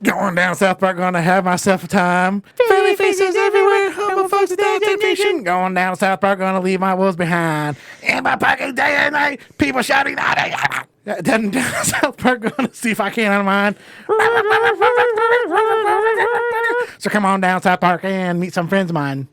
Going down South Park, gonna have myself a time. Friendly faces everywhere, humble folks without temptation. Going down South Park, gonna leave my wolves behind. In my pocket day and night, people shouting, down South Park, gonna see if I can out of mine. So come on down South Park and meet some friends of mine.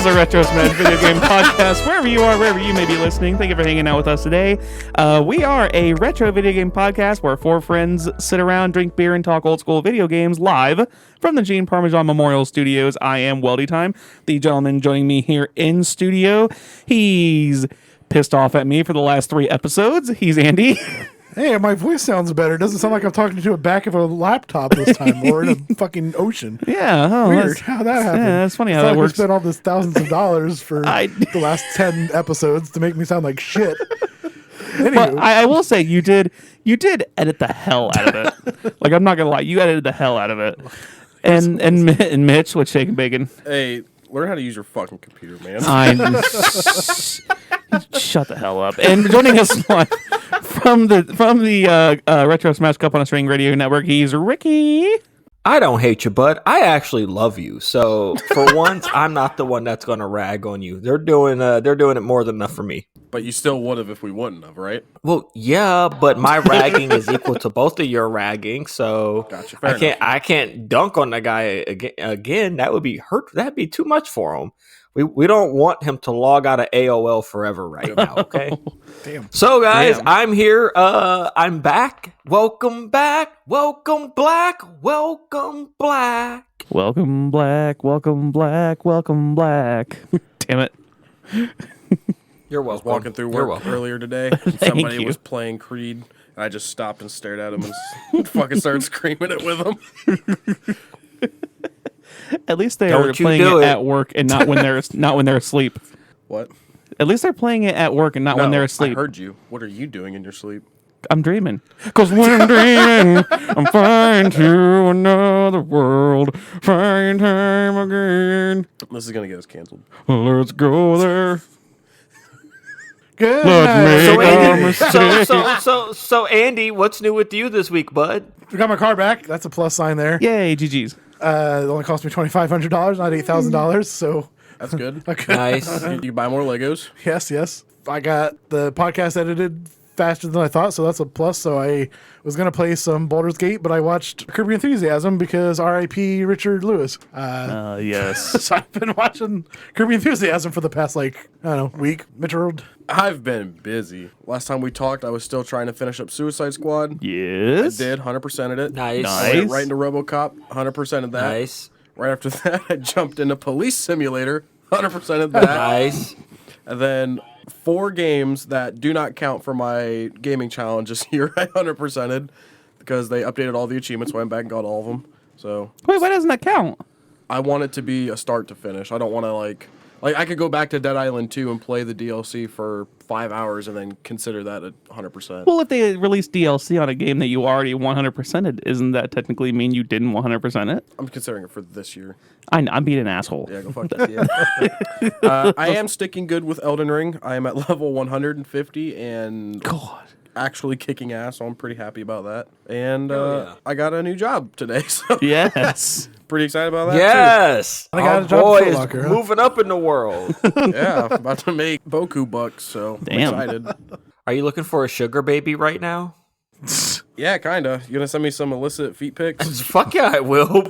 The Retro Smash Video Game Podcast, wherever you are, wherever you may be listening. Thank you for hanging out with us today. We are a retro video game podcast where four friends sit around, drink beer, and talk old school video games live from the Gene Parmesan Memorial Studios. I am Weldy-Time, the gentleman joining me here in studio. He's pissed off at me for the last 3 episodes. He's Andy. Hey, my voice sounds better. It doesn't sound like I'm talking to the back of a laptop this time or in a fucking ocean. Yeah. Oh, weird. How that happened. Yeah, that's funny how that works. We spent all this thousands of dollars for the last 10 episodes to make me sound like shit. But I will say you did edit the hell out of it. Like, I'm not gonna lie, you edited the hell out of it. And Mitch with Shake and Bacon. Hey, learn how to use your fucking computer, man. Shut the hell up. And joining us live from the Retro Smash Cup on a String Radio Network, he's Ricky. I don't hate you, bud. I actually love you. So for once, I'm not the one that's going to rag on you. They're doing it more than enough for me. But you still would have if we wouldn't have, right? Well, yeah, but my ragging is equal to both of your ragging, so gotcha, I can't dunk on the guy again. That would be hurt. That'd be too much for him. We don't want him to log out of AOL forever right now, okay? Damn. So, guys, I'm here. I'm back. Welcome back. Welcome black. Welcome black. Welcome black. Welcome black. Welcome black. Damn it. You're welcome. I was walking through work earlier today, and somebody was playing Creed, and I just stopped and stared at him and fucking started screaming it with him. At least they are playing it at work and not when they're asleep. What? At least they're playing it at work and not when they're asleep. I heard you. What are you doing in your sleep? I'm dreaming. 'Cause when I'm dreaming, I'm flying to another world, flying time again. This is gonna get us canceled. Let's go there. Good Let's night. make our mistake. So Andy, what's new with you this week, bud? We got my car back. That's a plus sign there. Yay, GG's. It only cost me $2,500, not $8,000. So That's good. Nice. You buy more Legos. yes. I got the podcast edited faster than I thought, so that's a plus. So I was going to play some Baldur's Gate, but I watched Kirby Enthusiasm because R.I.P. Richard Lewis. Yes. So I've been watching Kirby Enthusiasm for the past, week. Mitchell. I've been busy. Last time we talked, I was still trying to finish up Suicide Squad. Yes. I did, 100%ed it. Nice. I went right into RoboCop, 100%ed that. Nice. Right after that, I jumped into Police Simulator, 100%ed that. Nice. And then 4 games that do not count for my gaming challenge this year, I 100%ed because they updated all the achievements, so I went back and got all of them. So Wait, why doesn't that count? I want it to be a start to finish. I don't want to like I could go back to Dead Island 2 and play the DLC for 5 hours and then consider that a 100%. Well, if they release DLC on a game that you already 100%ed, isn't that technically mean you didn't 100% it? I'm considering it for this year. I'm being an asshole. Yeah, go fuck that. Yeah. I am sticking good with Elden Ring. I am at level 150 and God. actually kicking ass, so I'm pretty happy about that. And yeah. I got a new job today, so Yes. pretty excited about that Yes. I got Our a job boy at Foot is Locker, huh? moving up in the world. too. Yeah, about to make Boku bucks, so Damn. I'm excited. Are you looking for a sugar baby right now? Yeah, kinda. You gonna send me some illicit feet pics? Fuck yeah, I will.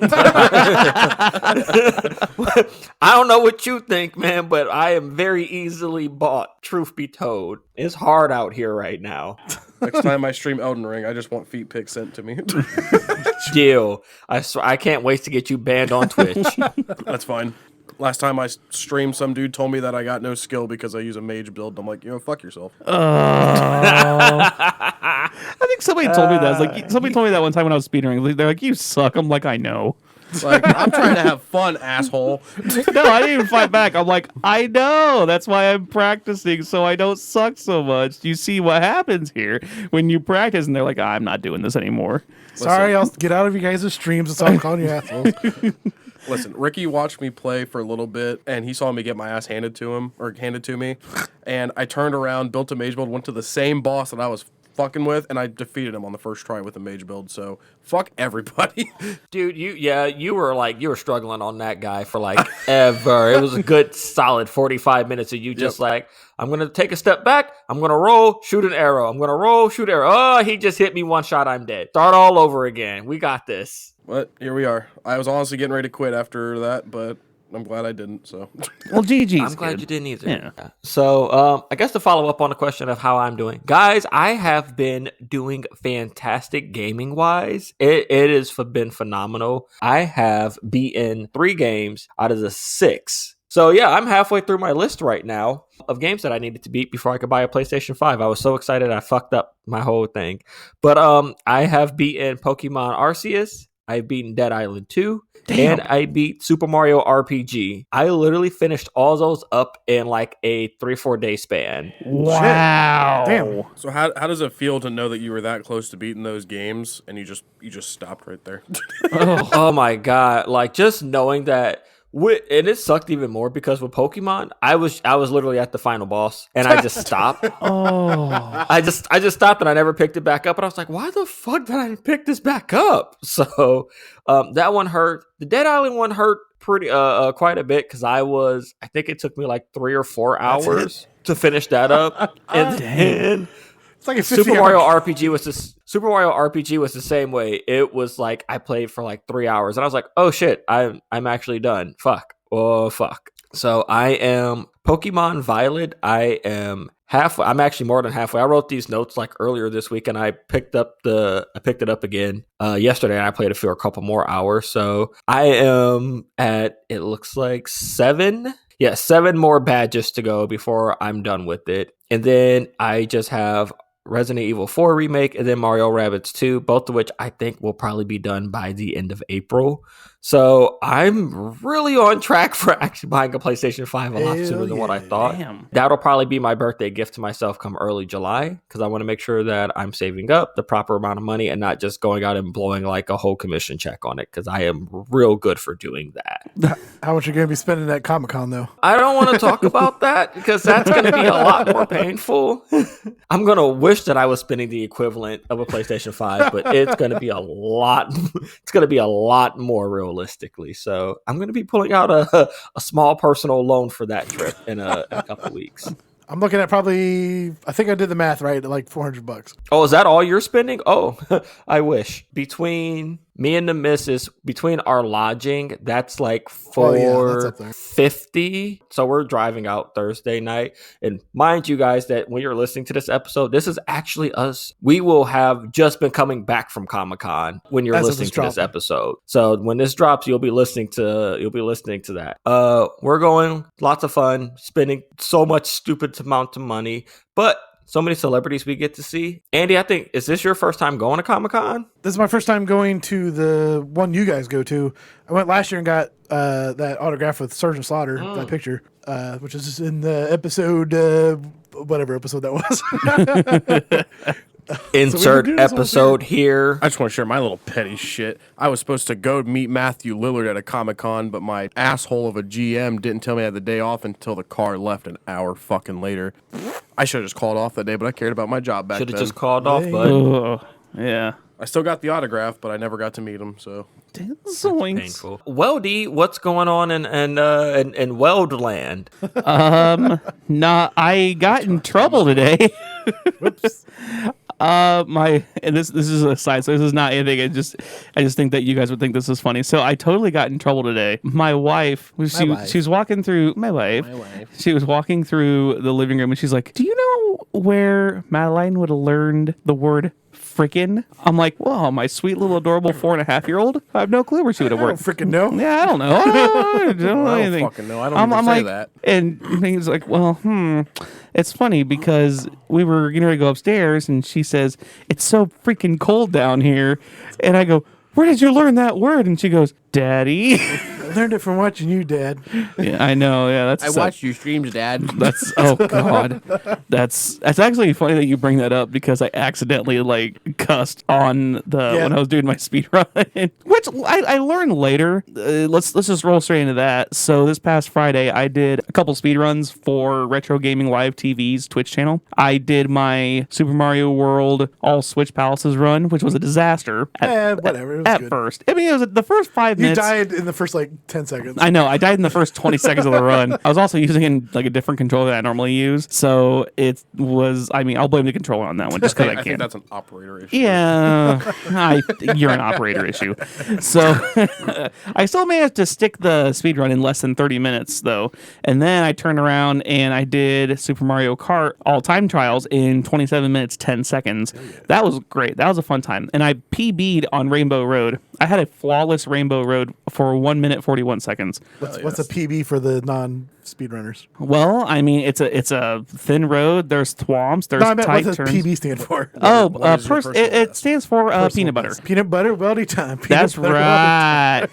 I don't know what you think, man, but I am very easily bought. Truth be told, it's hard out here right now. Next time I stream Elden Ring, I just want feet pics sent to me. Deal. I can't wait to get you banned on Twitch. That's fine. Last time I streamed, some dude told me that I got no skill because I use a mage build. I'm like, fuck yourself. I think somebody told me that. It's like somebody told me that one time when I was speedrunning. They're like, "You suck." I'm like, "I know." Like, I'm trying to have fun, asshole. No, I didn't even fight back. I'm like, "I know. That's why I'm practicing so I don't suck so much." You see what happens here when you practice, and they're like, "I'm not doing this anymore." Sorry, I'll get out of you guys' streams and stop calling you assholes. Listen, Ricky watched me play for a little bit, and he saw me get my ass handed to me. And I turned around, built a mage build, went to the same boss that I was fucking with, and I defeated him on the first try with a mage build. So fuck everybody. Dude, you were struggling on that guy for like ever. It was a good solid 45 minutes of you just like, I'm going to take a step back. I'm going to roll, shoot an arrow. I'm going to roll, shoot arrow. Oh, he just hit me one shot. I'm dead. Start all over again. We got this. But here we are. I was honestly getting ready to quit after that, but I'm glad I didn't. So, Well, GG's. I'm glad good. you didn't either. Yeah. So, I guess to follow up on the question of how I'm doing, guys, I have been doing fantastic gaming wise. It has been phenomenal. I have beaten 3 games out of the 6. So yeah, I'm halfway through my list right now of games that I needed to beat before I could buy a PlayStation 5. I was so excited I fucked up my whole thing. But I have beaten Pokemon Arceus. I've beaten Dead Island 2. Damn. And I beat Super Mario RPG. I literally finished all those up in like a 3-4 day span. Wow. Damn. so how does it feel to know that you were that close to beating those games and you just stopped right there? Oh my god! Like just knowing that, and it sucked even more because with Pokemon, I was literally at the final boss and I just stopped. I just stopped and I never picked it back up. And I was like, why the fuck did I pick this back up? So that one hurt. The Dead Island one hurt pretty quite a bit because I think it took me like 3 or 4 hours to finish that up, and then. It's like a Super Mario RPG was the same way. It was like I played for like 3 hours and I was like, oh shit, I'm actually done. Fuck. Oh fuck. So I am Pokemon Violet. I am halfway. I'm actually more than halfway. I wrote these notes like earlier this week and I picked it up again yesterday and I played it for a couple more hours. So I am at, it looks like 7 more badges to go before I'm done with it. And then I just have Resident Evil 4 Remake and then Mario Rabbids 2, both of which I think will probably be done by the end of April. So I'm really on track for actually buying a PlayStation 5 a lot sooner than what I thought. Damn. That'll probably be my birthday gift to myself come early July because I want to make sure that I'm saving up the proper amount of money and not just going out and blowing like a whole commission check on it because I am real good for doing that. How much you're going to be spending at Comic-Con, though? I don't want to talk about that because that's going to be a lot more painful. I'm going to wish that I was spending the equivalent of a PlayStation 5, but it's going to be a lot. It's going to be a lot more realistically. So I'm going to be pulling out a small personal loan for that trip in a couple weeks. I'm looking at probably, I think I did the math right, at like $400. Oh, is that all you're spending? Oh, I wish. Between me and the missus, between our lodging, that's like $450. So we're driving out Thursday night. And mind you guys that when you're listening to this episode, this is actually us. We will have just been coming back from Comic-Con when you're listening to this episode. So when this drops, you'll be listening to that. We're going, lots of fun, spending so much stupid amount of money, but so many celebrities we get to see. Andy, I think, is this your first time going to Comic-Con? This is my first time going to the one you guys go to. I went last year and got that autograph with Sergeant Slaughter, that picture, which is in the episode, whatever episode that was. Insert doing this whole episode here. I just want to share my little petty shit. I was supposed to go meet Matthew Lillard at a Comic-Con, but my asshole of a GM didn't tell me I had the day off until the car left an hour fucking later. I should have just called off that day, but I cared about my job back Should then. have just called off, bud. Oh, yeah. I still got the autograph, but I never got to meet him, so... Zoinks. Painful. Weldy, what's going on in Weld land? Nah, I got in trouble today. Whoops. This is a side, so this is not anything. I just think that you guys would think this is funny. So I totally got in trouble today. My wife, she was walking through She was walking through the living room and she's like, "Do you know where Madeline would have learned the word frickin'?" I'm like, "Well, my sweet little adorable 4.5-year-old. I have no clue where she would have I don't worked." freaking know. Yeah, I don't know. I don't know I anything. don't fucking know. I don't even say like, that. And he's like, "Well, it's funny because we were getting ready to go upstairs and she says, 'It's so freaking cold down here.' And I go, 'Where did you learn that word?' And she goes, 'Daddy.'" I learned it from watching you, Dad. Yeah, I know. Yeah, that's your streams, Dad. That's oh god, that's actually funny that you bring that up because I accidentally like cussed on when I was doing my speed run, which I learned later. Let's just roll straight into that. So this past Friday, I did a couple speed runs for Retro Gaming Live TV's Twitch channel. I did my Super Mario World All Switch Palaces run, which was a disaster. Whatever. It was At good. first, I mean, it was the first 5 You minutes. died in the first 10 seconds. I know. I died in the first 20 seconds of the run. I was also using a different controller that I normally use. So it was, I mean, I'll blame the controller on that one just because I I can. think that's an operator issue. Yeah. You're an operator issue. So I still managed to stick the speed run in less than 30 minutes, though. And then I turned around and I did Super Mario Kart all time trials in 27 minutes, 10 seconds. That was great. That was a fun time. And I PB'd on Rainbow Road. I had a flawless Rainbow Road for 1 minute, 41 seconds. What's a PB for the non-speedrunners? Well, I mean, it's a thin road. There's thwomps. There's No, I meant tight what does turns. PB stand for? Oh, What is your personal it best? stands for peanut butter. Peanut butter weldy time. Peanut That's butter right.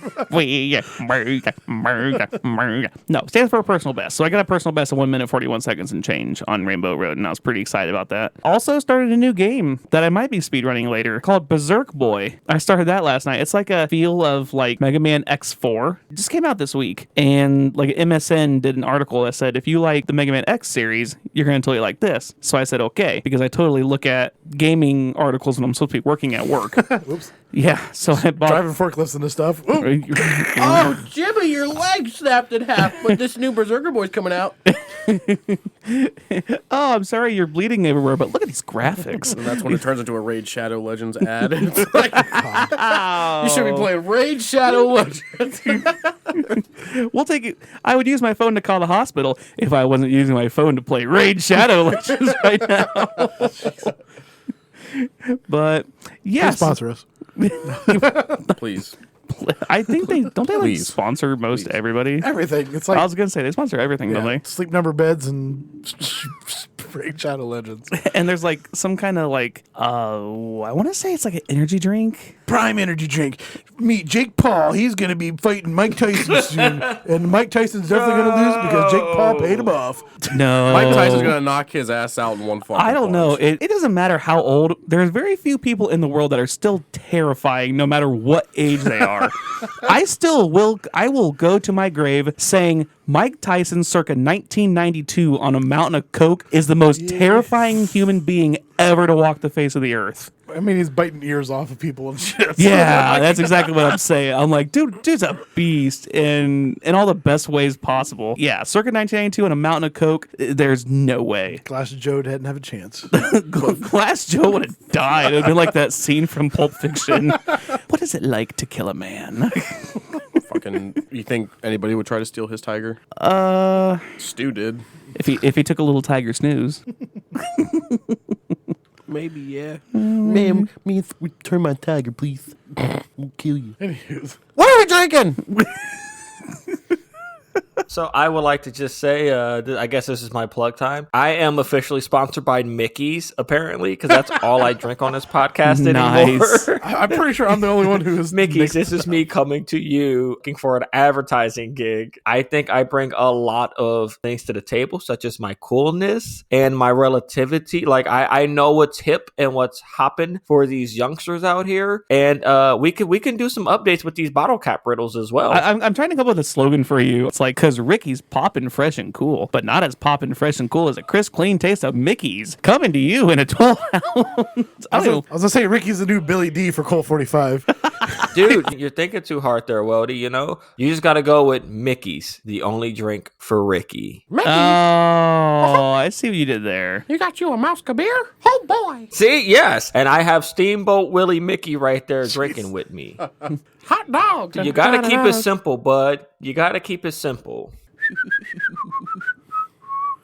No, it stands for personal best. So I got a personal best of 1 minute, 41 seconds and change on Rainbow Road, and I was pretty excited about that. Also started a new game that I might be speedrunning later called Berserk Boy. I started that last night. It's like a feel of like Mega Man X4. It just came out this week, and like MSN did an article that said if you like the Mega Man X series, you're going to totally like this. So I said okay, because I totally look at gaming articles when I'm supposed to be working at work. Oops. Yeah, so I bought. Driving forklifts into stuff. Ooh. Oh, Jimmy, your leg snapped in half, but this new Berserker Boy's coming out. Oh, I'm sorry, you're bleeding everywhere, but look at these graphics. And that's when it turns into a Raid Shadow Legends ad. It's like, you should be playing Raid Shadow Legends. We'll take it. I would use my phone to call the hospital if I wasn't using my phone to play Raid Shadow Legends right now. But Please yes, sponsor us. Please. I think they like Please. sponsor most everybody. Everything. It's I like was gonna say they sponsor everything, don't they? sleep number beds and Raid Shadow Legends. And there's like some kind of like I want to say it's like an energy drink. Prime energy drink. Meet Jake Paul. He's going to be fighting Mike Tyson soon. And Mike Tyson's definitely going to lose because Jake Paul paid him off. No, Mike Tyson's going to knock his ass out in one fucking I don't know. punch. It doesn't matter how old. There's very few people in the world that are still terrifying, no matter what age they are. I will go to my grave saying Mike Tyson circa 1992 on a mountain of coke is the most terrifying human being ever to walk the face of the earth. I mean, he's biting ears off of people and shit. Yeah, that's exactly what I'm saying. I'm like, dude's a beast in all the best ways possible. Yeah, circa 1992 on a mountain of coke, there's no way. Glass Joe didn't have a chance. Glass Joe would have died. It would have been like that scene from Pulp Fiction. What is it like to kill a man? Fucking, you think anybody would try to steal his tiger? Stu did. If he took a little tiger snooze. Maybe, yeah. Ma'am, me return my tiger, please. We'll kill you. Anywho. What are we drinking? So I would like to just say, I guess this is my plug time. I am officially sponsored by Mickey's, apparently, because that's all I drink on this podcast anymore. I'm pretty sure I'm the only one who is Mickey's, this is me coming to you looking for an advertising gig. I think I bring a lot of things to the table, such as my coolness and my relativity. Like I know what's hip and what's hopping for these youngsters out here, and we can do some updates with these bottle cap riddles as well. I'm trying to come up with a slogan for you. It's like, because Ricky's poppin' fresh and cool, but not as poppin' fresh and cool as a crisp, clean taste of Mickey's coming to you in a 12 ounce. I was gonna say Ricky's the new Billy D for Colt 45. Dude, you're thinking too hard there, Weldy. You know, you just got to go with Mickey's, the only drink for Ricky. Oh, I see what you did there. You got you a mouse beer? Oh boy! See, yes, and I have Steamboat Willie Mickey right there drinking with me. Hot dog! You got to keep it simple, bud. You got to keep it simple.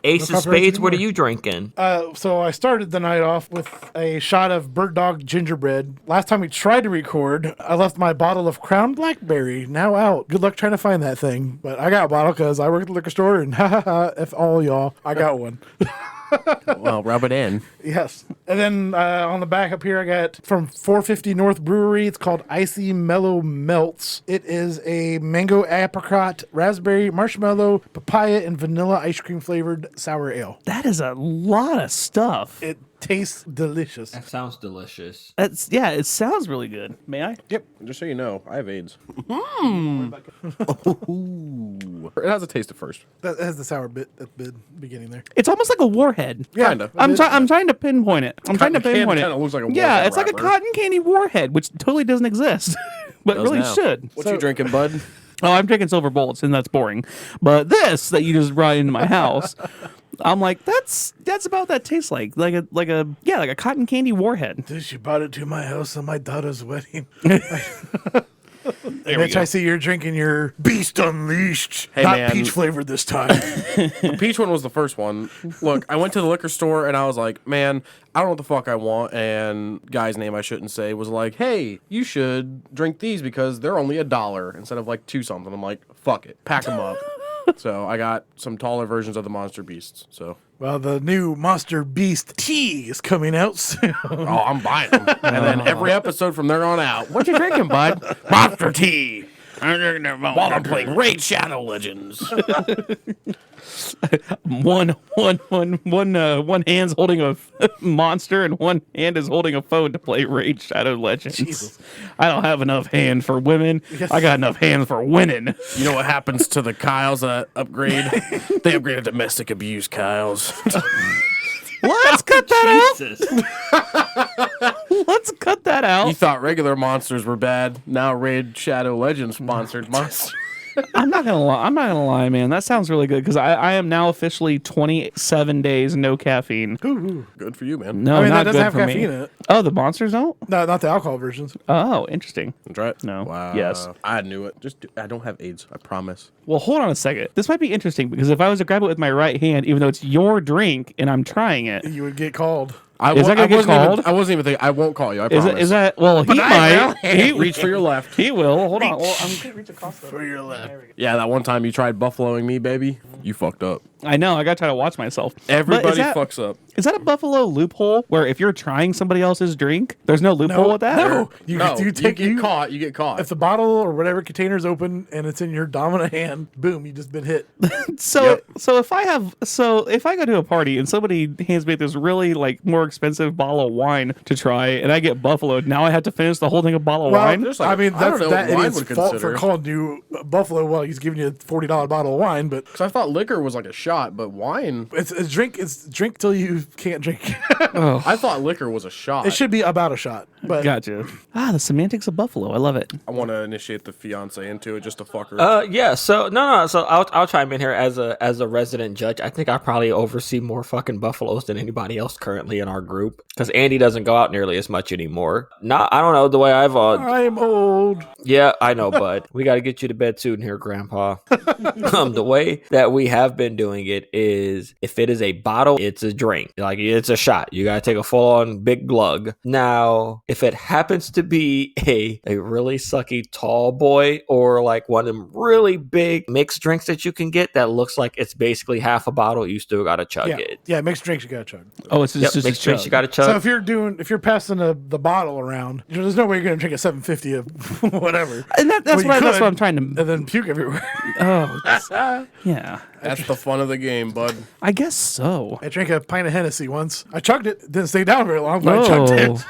Ace of Spades, what are you drinking? So I started the night off with a shot of Bird Dog gingerbread. Last time we tried to record, I left my bottle of Crown Blackberry, now out. Good luck trying to find that thing. But I got a bottle because I work at the liquor store, and if all y'all, I got one. Well, rub it in. Yes. And then on the back up here, I got from 450 North Brewery. It's called Icy Mellow Melts. It is a mango, apricot, raspberry, marshmallow, papaya, and vanilla ice cream flavored sour ale. That is a lot of stuff. It tastes delicious. That sounds delicious. It sounds really good. May I? Yep. Just so you know, I have AIDS. It has a taste at first. That has the sour bit at the beginning there. It's almost like a warhead. Yeah, Kinda. I'm trying to pinpoint it. I'm trying to pinpoint it. Kinda looks like a Yeah, warhead it's like a rattler. cotton candy warhead, which totally doesn't exist, but Does really now. should. What you drinking, bud? Oh, I'm drinking silver bullets, and that's boring. But this that you just brought into my house, I'm like, that's about that tastes like a cotton candy warhead. She brought it to my house on my daughter's wedding. There we Mitch, go. I see you're drinking your Beast Unleashed. Hey, Not man. peach flavored this time. The peach one was the first one. Look, I went to the liquor store and I was like, man, I don't know what the fuck I want. And guy's name I shouldn't say was like, hey, you should drink these because they're only $1 instead of like $2 something. I'm like, fuck it, pack them up. So I got some taller versions of the Monster Beasts. So Well, the new Monster Beast tea is coming out soon. oh, I'm buying them. And then every episode from there on out, what you drinking, bud? Monster tea. While I'm playing Raid Shadow Legends. One hand's holding a monster and one hand is holding a phone to play Raid Shadow Legends. Jesus. I don't have enough hand for women. I got enough hands for winning. You know what happens to the Kyles that upgrade? They upgraded domestic abuse Kyles. Let's cut that Jesus. out. Let's cut that You out. thought regular monsters were bad. Now Raid Shadow Legends sponsored monsters. I'm not gonna lie, man. That sounds really good because I am now officially 27 days no caffeine. Good for you, man. No, I mean, not that doesn't good have for caffeine me. in it. Oh, the monsters don't? No, not the alcohol versions. Oh, interesting. Try it. No. Wow. Yes. I knew it. I don't have AIDS. I promise. Well, hold on a second. This might be interesting because if I was to grab it with my right hand, even though it's your drink and I'm trying it, You would get called. Is that gonna get called? I wasn't even thinking. I won't call you. I is promise. that well? He might. He Reach for your left. He will. Hold on. Well, I'm gonna reach across For your left. Yeah, that one time you tried buffaloing me, baby. You fucked up. I know. I gotta try to watch myself. But Everybody fucks up. Is that a Buffalo loophole where if you're trying somebody else's drink, there's no loophole with that? No. You get caught. You get caught. If the bottle or whatever container's open and it's in your dominant hand, boom, you just been hit. So if I go to a party and somebody hands me this really like more expensive bottle of wine to try and I get buffaloed, now I have to finish the whole thing of bottle of wine. there's like- I mean, I don't that's know that what wine idiot's would fault consider. for calling you Buffalo while he's giving you a $40 bottle of wine, but Because I thought liquor was like a shot, but wine. it's a drink. It's drink till you can't drink. I thought liquor was a shot. It should be about a shot. But Gotcha. The semantics of Buffalo. I love it. I want to initiate the fiance into it just to fuck her. Yeah. So no. So I'll chime in here as a resident judge. I think I probably oversee more fucking buffaloes than anybody else currently in our group because Andy doesn't go out nearly as much anymore. I don't know the way I've. I'm old. Yeah, I know, bud. We got to get you to bed soon here, Grandpa. The way that we have been doing handling it is if it is a bottle, it's a drink. Like it's a shot. You gotta take a full on big glug. Now, if it happens to be a really sucky tall boy or like one of them really big mixed drinks that you can get that looks like it's basically half a bottle, you still gotta chug it. Yeah, mixed drinks you gotta chug. Oh, it's just Mixed a drinks chug. you gotta chug. So if you're passing the bottle around, there's no way you're gonna drink a 750 of whatever. And that's what I'm trying to. And then puke everywhere. Oh, yeah. That's the fun of the game, bud. I guess so. I drank a pint of Hennessy once. I chugged it. Didn't stay down very long, but I chugged it.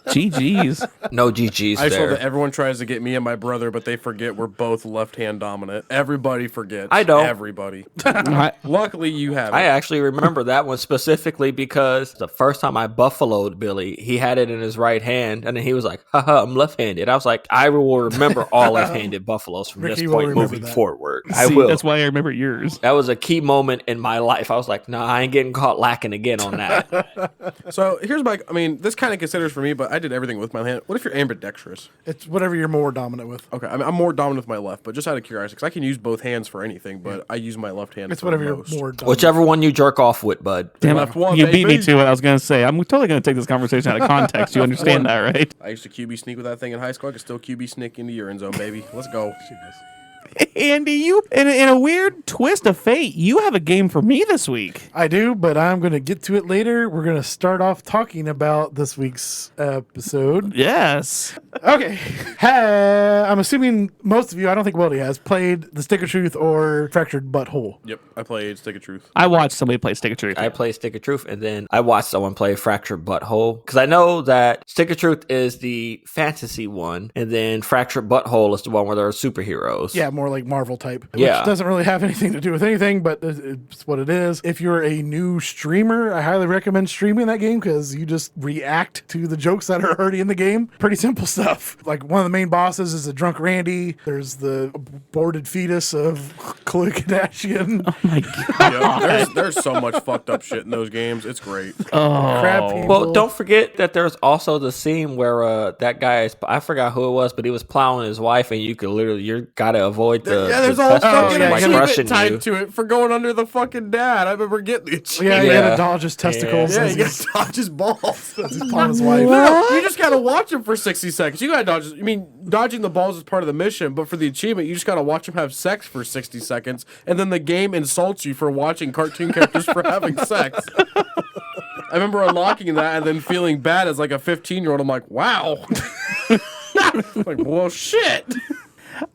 GG's. No GGs I swear there. that everyone tries to get me and my brother, but they forget we're both left-hand dominant. Everybody forgets. I don't. Everybody. I- Luckily, you have it. I actually remember that one specifically because the first time I buffaloed Billy, he had it in his right hand, and then he was like, haha, I'm left-handed. I was like, I will remember all left-handed buffaloes from Ricky this will point remember moving that. forward. See, I will. That's why I remember yours. That was a key moment in my life. I was like, nah, I ain't getting caught lacking again on that. So here's this kind of considers for me, but I did everything with my hand. What if you're ambidextrous? It's whatever you're more dominant with. Okay, I'm more dominant with my left, but just out of curiosity, because I can use both hands for anything, but I use my left hand It's for whatever most. you're more dominant. Whichever one you jerk off with, bud. Damn left it. one, You beat me baby. to it. I was going to say, I'm totally going to take this conversation out of context. You understand that, right? I used to QB sneak with that thing in high school. I could still QB sneak into your end zone, baby. Let's go. Andy, you, in a weird twist of fate, you have a game for me this week. I do, but I'm going to get to it later. We're going to start off talking about this week's episode. Yes. Okay. I'm assuming most of you, I don't think Weldy has, played The Stick of Truth or Fractured Butthole. Yep, I played Stick of Truth. I watched somebody play Stick of Truth. I play Stick of Truth, and then I watched someone play Fractured Butthole because I know that Stick of Truth is the fantasy one, and then Fractured Butthole is the one where there are superheroes. Yeah, more like Marvel type. Yeah. Which doesn't really have anything to do with anything, but it's what it is. If you're a new streamer, I highly recommend streaming that game because you just react to the jokes that are already in the game. Pretty simple stuff. Like one of the main bosses is a drunk Randy. There's the aborted fetus of Khloe Kardashian. Oh my God. Yeah, there's so much fucked up shit in those games. It's great. Crab people. Well, don't forget that there's also the scene where that guy is, I forgot who it was, but he was plowing his wife, and you could literally, you gotta avoid the There's the a whole pestilence fucking from, like, achievement crushing tied you. to it for going under the fucking dad. I remember getting the achievement. Yeah, you Yeah. gotta dodge his testicles Yeah, as you he's gotta dodge his balls. upon his wife. No, you just gotta watch him for 60 seconds. You gotta dodge. I mean, dodging the balls is part of the mission, but for the achievement, you just gotta watch him have sex for 60 seconds, and then the game insults you for watching cartoon characters for having sex. I remember unlocking that and then feeling bad as like a 15-year-old. I'm like, wow. Like, well, shit.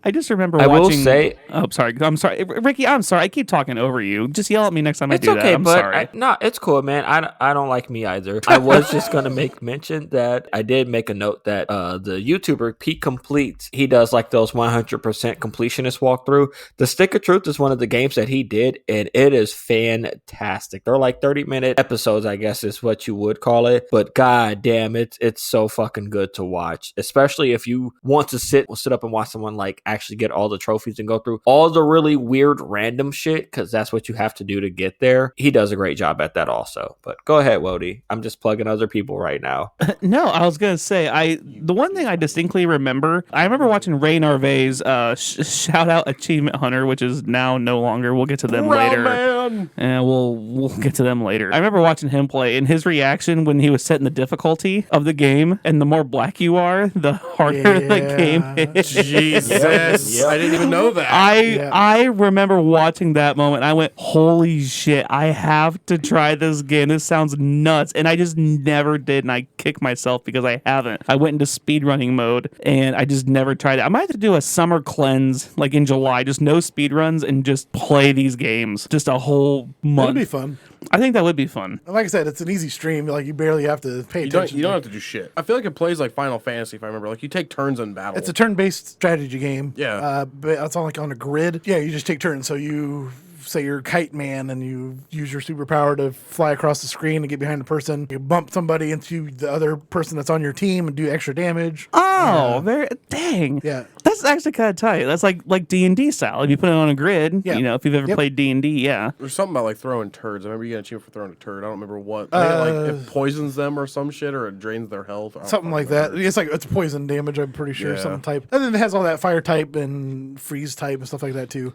I just remember I will watching. say- Oh, sorry. I'm sorry. Ricky, I'm sorry. I keep talking over you. Just yell at me next time I It's do okay, that. I'm but sorry. no, it's cool, man. I don't like me either. I was just gonna make mention that I did make a note that the YouTuber Pete Completes, he does like those 100% completionist walkthrough. The Stick of Truth is one of the games that he did, and it is fantastic. They're like 30-minute episodes, I guess is what you would call it. But god damn, it's so fucking good to watch, especially if you want to sit up and watch someone like actually get all the trophies and go through all the really weird random shit, because that's what you have to do to get there. He does a great job at that also. But go ahead, Wody. I'm just plugging other people right now. No, I was gonna say the one thing I distinctly remember. I remember watching Ray Narvaez shout out Achievement Hunter, which is now no longer. We'll get to them later. Man. And we'll get to them later. I remember watching him play, and his reaction when he was setting the difficulty of the game, and the more black you are, the harder the game is. Jesus. Yep. I didn't even know that. I remember watching that moment. I went, holy shit, I have to try this game. This sounds nuts. And I just never did. And I kicked myself because I haven't. I went into speedrunning mode and I just never tried it. I might have to do a summer cleanse like in July, just no speedruns and just play these games just a whole month. It'd be fun. I think that would be fun. And like I said, it's an easy stream. Like you barely have to pay You don't attention. have to do shit. I feel like it plays like Final Fantasy, if I remember. Like, you take turns in battle. It's a turn-based strategy game. Yeah. But it's on on a grid. Yeah, you just take turns. So you say you're Kite Man and you use your superpower to fly across the screen and get behind the person. You bump somebody into the other person that's on your team and do extra damage. Oh, dang. Yeah. That's actually kind of tight. That's like D&D style. If you put it on a grid, Yeah. you know, if you've ever Yep. played D&D, yeah. There's something about like throwing turds. I remember you get an achievement for throwing a turd. I don't remember what. I think it poisons them or some shit, or it drains their health. I don't Something like fucking that. remember. It's poison damage, I'm pretty sure. Yeah. Some type. And then it has all that fire type and freeze type and stuff like that too.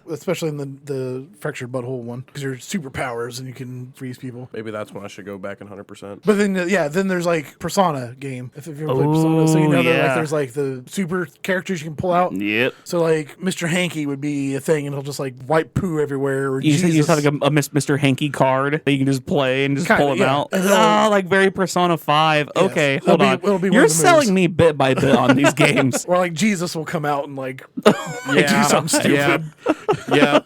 Especially in the the fractured butthole one because you're superpowers and you can freeze people. Maybe that's when I should go back 100%. But then, then there's like Persona game. If you ever played Persona, so you know that like there's like the super characters you can pull out. Yep. So like Mr. Hanky would be a thing, and he'll just like wipe poo everywhere. Or You just have like a Mr. Hanky card that you can just play and just pull him out. Like very Persona 5. Yes. Okay, hold on. You're selling me bit by bit on these games. Or like Jesus will come out and like do something stupid. Yeah.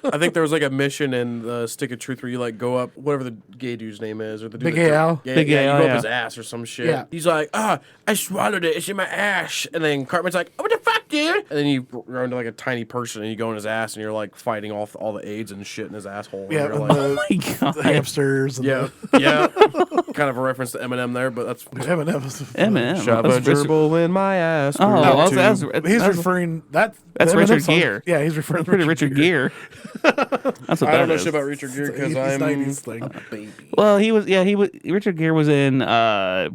I think there was like a mission in Stick of Truth where you like go up whatever the gay dude's name is, or the dude Big Al. Yeah, Big you Al, go up his ass or some shit. Yeah. He's like, I swallowed it. It's in my ass. And then Cartman's like, what the fuck, dude? And then you run to like a tiny person and you go in his ass and you're like fighting off all the AIDS and shit in his asshole. Yeah, And you're and like, the hamsters. And yeah. Kind of a reference to Eminem there, but that's Eminem. shove a gerbil in my ass. He's referring that's Richard song. Gere. Yeah, he's referring to Richard Gere. That's what I don't know is. shit about Richard Gere because He's I'm 90s thing. a baby. Well, he was. Richard Gere was in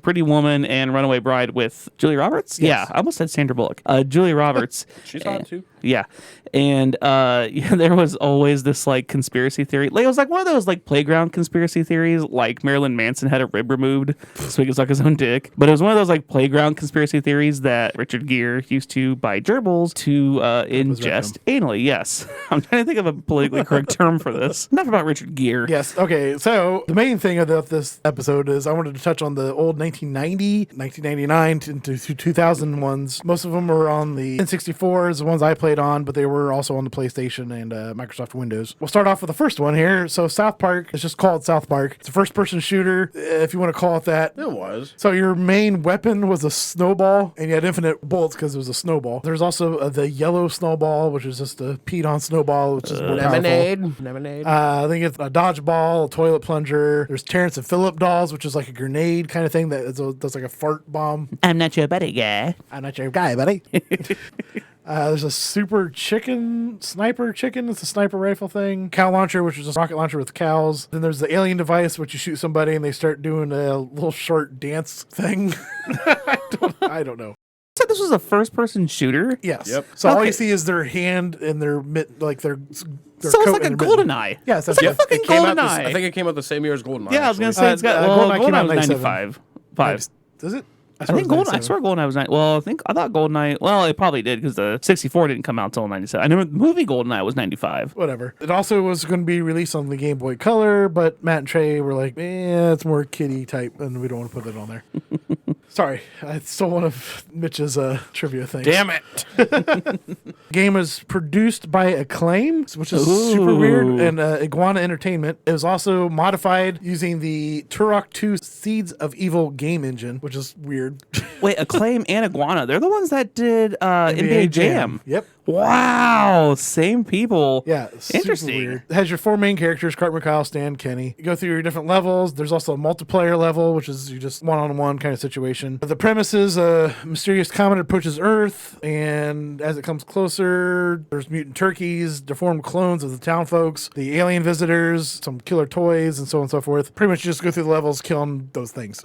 Pretty Woman and Runaway Bride with Julia Roberts. Yes. Yeah, I almost said Sandra Bullock. Julia Roberts. She's hot too. Yeah. And there was always this like conspiracy theory. Like, it was like one of those like playground conspiracy theories, like Marilyn Manson had a rib removed so he could suck his own dick. But it was one of those like playground conspiracy theories that Richard Gere used to buy gerbils to ingest anally. Yes. I'm trying to think of a politically correct term for this. Enough about Richard Gere. Yes. Okay. So the main thing about this episode is I wanted to touch on the old 1990, 1999 into 2000 ones. Most of them were on the N64s, the ones I played on, but they were also on the PlayStation and Microsoft Windows. We'll start off with the first one here. So South Park, it's just called South Park. It's a first-person shooter, if you want to call it that. It was. So your main weapon was a snowball, and you had infinite bullets because it was a snowball. There's also the yellow snowball, which is just a peed-on snowball, which is more powerful. Lemonade. I think it's a dodgeball, a toilet plunger. There's Terrence and Phillip dolls, which is like a grenade kind of thing that's like a fart bomb. I'm not your buddy guy. I'm not your guy, buddy. There's a sniper chicken. It's a sniper rifle thing. Cow launcher, which is a rocket launcher with cows. Then there's the alien device, which you shoot somebody and they start doing a little short dance thing. I don't know. Said this was a first-person shooter. Yes. Yep. So all you see is their hand and their like their So it's like a GoldenEye. Yes, it's like a fucking GoldenEye. I think it came out the same year as GoldenEye. Yeah, I was gonna say it's got GoldenEye was 95. Does it? I think GoldenEye. I swear GoldenEye was 9. Well, I thought GoldenEye. Well, it probably did because the 64 didn't come out until 97. I remember the movie GoldenEye was 95. Whatever. It also was going to be released on the Game Boy Color, but Matt and Trey were like, it's more kiddie type, and we don't want to put it on there. Sorry, I stole one of Mitch's trivia things. Damn it. The game was produced by Acclaim, which is super weird, and Iguana Entertainment. It was also modified using the Turok 2 Seeds of Evil game engine, which is weird. Wait, Acclaim and Iguana. They're the ones that did NBA Jam. Yep. Wow, same people. Yeah, interesting. Weird. It has your 4 main characters: Cartman, Kyle, Stan, Kenny. You go through your different levels. There's also a multiplayer level, which is you just one-on-one kind of situation. The premise is a mysterious comet approaches Earth, and as it comes closer, there's mutant turkeys, deformed clones of the town folks, the alien visitors, some killer toys, and so on and so forth. Pretty much you just go through the levels, killing those things.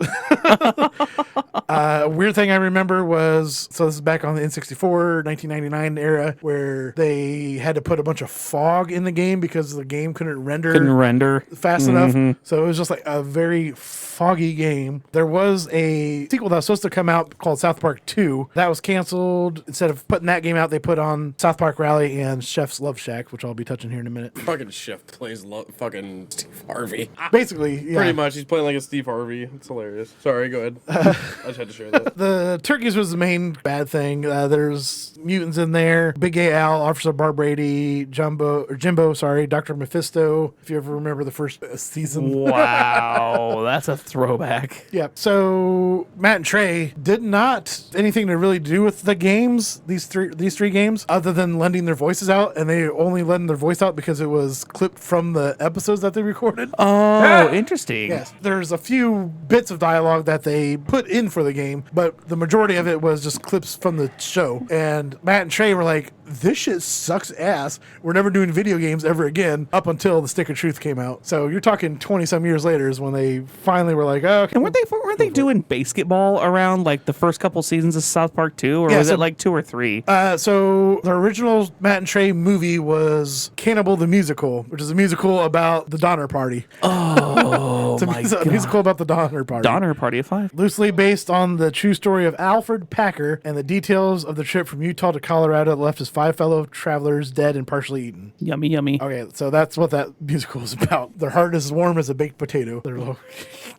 Weird thing I remember was, so this is back on the N64, 1999 era, where they had to put a bunch of fog in the game because the game couldn't render fast enough. So it was just like a very foggy game. There was a sequel that was supposed to come out called South Park 2. That was canceled. Instead of putting that game out, they put on South Park Rally and Chef's Love Shack, which I'll be touching here in a minute. Fucking Chef plays fucking Steve Harvey. Basically, yeah. Pretty much. He's playing like a Steve Harvey. It's hilarious. Sorry, go ahead. I just had to share that. The turkeys was the main bad thing. There's mutants in there. Big Gay Al, Officer Barbrady, Jimbo, Dr. Mephisto, if you ever remember the first season. Wow, that's a throwback. Yeah. So Matt and Trey did not anything to really do with the games, these three games, other than lending their voices out, and they only lent their voice out because it was clipped from the episodes that they recorded. Oh, interesting. Yes. There's a few bits of dialogue that they put in for the game, but the majority of it was just clips from the show. And Matt and Trey were like, this shit sucks ass. We're never doing video games ever again up until the Stick of Truth came out. So you're talking 20-some years later is when they finally were like, oh, okay. And weren't they doing basketball around like the first couple seasons of South Park 2? Or was it like 2 or 3? So the original Matt and Trey movie was Cannibal the Musical, which is a musical about the Donner Party. Oh, It's a musical about the Donner Party. Donner Party of 5. Loosely based on the true story of Alfred Packer and the details of the trip from Utah to Colorado that left his 5 fellow travelers dead and partially eaten. Yummy, yummy. Okay, so that's what that musical is about. Their heart is as warm as a baked potato. Their little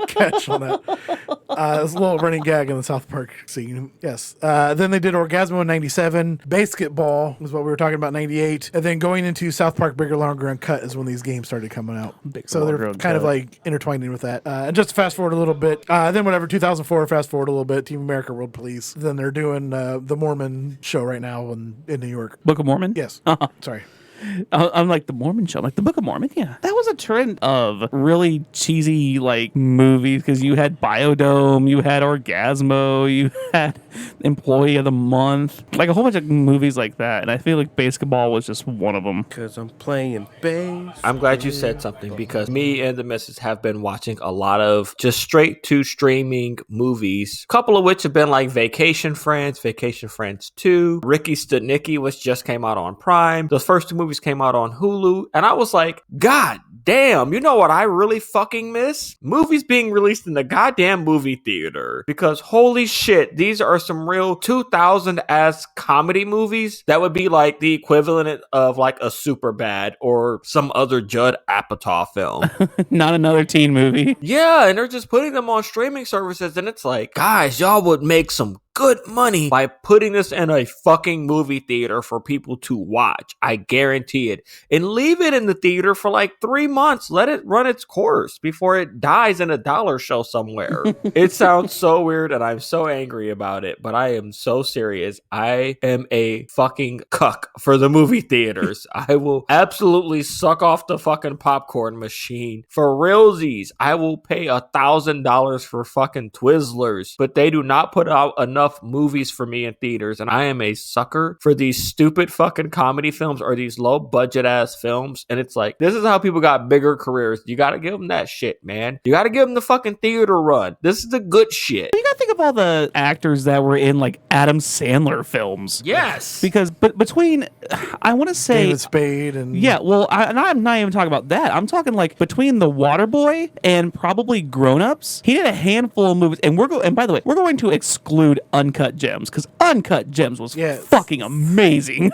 catch on that. It's a little running gag in the South Park scene. Yes. Then they did Orgasmo in 97. Basketball was what we were talking about in 98. And then going into South Park Bigger, Longer, Uncut is when these games started coming out. So they're kind of like intertwining with that. And just to fast forward a little bit, then whatever, 2004, fast forward a little bit, Team America World Police. Then they're doing the Mormon show right now in New York. Book of Mormon? Yes. Sorry. I'm like the Mormon show, like the Book of Mormon. Yeah, that was a trend of really cheesy like movies because you had Biodome, you had Orgasmo, you had Employee of the Month, like a whole bunch of movies like that. And I feel like basketball was just one of them. Because I'm playing bass. I'm glad you said something because me and the missus have been watching a lot of just straight to streaming movies. A couple of which have been like Vacation Friends 2, Ricky Studnicki, which just came out on Prime. Those first 2 movies came out on Hulu, and I was like, God damn, you know what I really fucking miss? Movies being released in the goddamn movie theater. Because holy shit, these are some real 2000-ass comedy movies that would be like the equivalent of like a Superbad or some other Judd Apatow film. Not another teen movie. Yeah, and they're just putting them on streaming services, and it's like, guys, y'all would make some good money by putting this in a fucking movie theater for people to watch. I guarantee it. And leave it in the theater for like 3 months. Let it run its course before it dies in a dollar show somewhere. It sounds so weird and I'm so angry about it, but I am so serious. I am a fucking cuck for the movie theaters. I will absolutely suck off the fucking popcorn machine. For realsies, I will pay $1,000 for fucking Twizzlers, but they do not put out enough movies for me in theaters, and I am a sucker for these stupid fucking comedy films or these low budget ass films. And it's like, this is how people got bigger careers. You gotta give them that shit, man. You gotta give them the fucking theater run. This is the good shit. You gotta think of all the actors that were in like Adam Sandler films. Yes, because between, I want to say David Spade and yeah, well, I'm not even talking about that. I'm talking like between The Waterboy and probably Grown Ups. He did a handful of movies, and and by the way, we're going to exclude Uncut Gems because Uncut Gems was fucking amazing.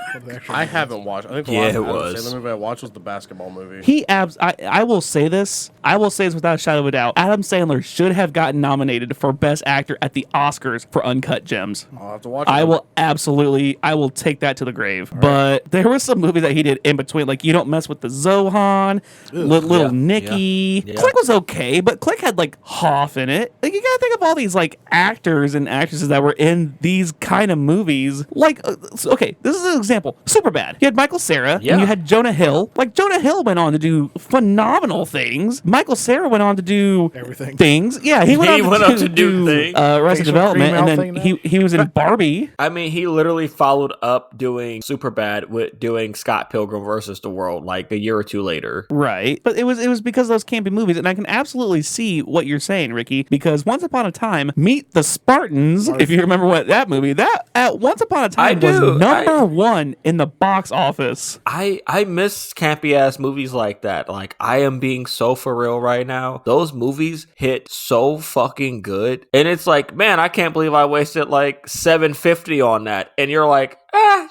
I haven't watched. I think the last Adam Sandler movie I watched was the basketball movie. I will say this. I will say this without a shadow of a doubt. Adam Sandler should have gotten nominated for Best Actor at the Oscars for Uncut Gems. I'll have to watch it. I will take that to the grave. But there was some movie that he did in between, like You Don't Mess with the Zohan, Little Nicky. Yeah. Click was okay, but Click had like Hoff in it. Like you gotta think of all these like actors and actresses that were in these kind of movies. Like, okay, this is an example. Superbad. You had Michael Cera, and you had Jonah Hill. Like Jonah Hill went on to do phenomenal things. Michael Cera went on to do everything. Things. Yeah, he went on to do things. Arrested Development, and then he was in Barbie. I mean, he literally followed up doing Superbad with doing Scott Pilgrim versus the World like a year or 2 later. Right. But it was because of those campy movies, and I can absolutely see what you're saying, Ricky, because Once Upon a Time, Meet the Spartans, if you remember what that movie, that at Once Upon a Time was number 1 in the box office. I miss campy ass movies like that. Like, I am being so for real right now. Those movies hit so fucking good. And it's like, man, I can't believe I wasted like $750 on that. And you're like,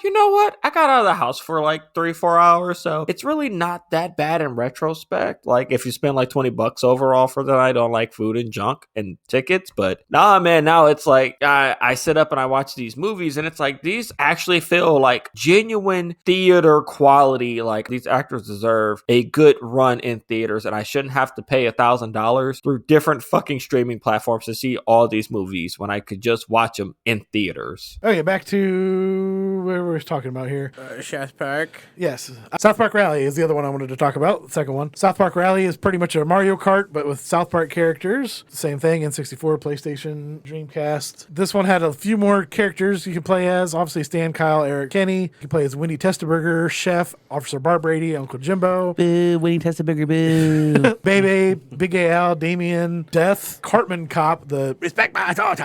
you know what? I got out of the house for like 3-4 hours, so it's really not that bad in retrospect. Like if you spend like $20 overall for the night on like food and junk and tickets, but nah, man, now it's like I sit up and I watch these movies, and it's like these actually feel like genuine theater quality. Like these actors deserve a good run in theaters, and I shouldn't have to pay $1,000 through different fucking streaming platforms to see all these movies when I could just watch them in theaters. Okay, back to what were we talking about here? South Park. Yes. South Park Rally is the other one I wanted to talk about. The second one. South Park Rally is pretty much a Mario Kart, but with South Park characters. Same thing, N64, PlayStation, Dreamcast. This one had a few more characters you could play as. Obviously, Stan, Kyle, Eric, Kenny. You can play as Wendy Testaburger, Chef, Officer Barbrady, Uncle Jimbo. Boo, Winnie Testaburger, boo. Bebe, Big Gay Al, Damien, Death, Cartman Cop, the Respect my authority.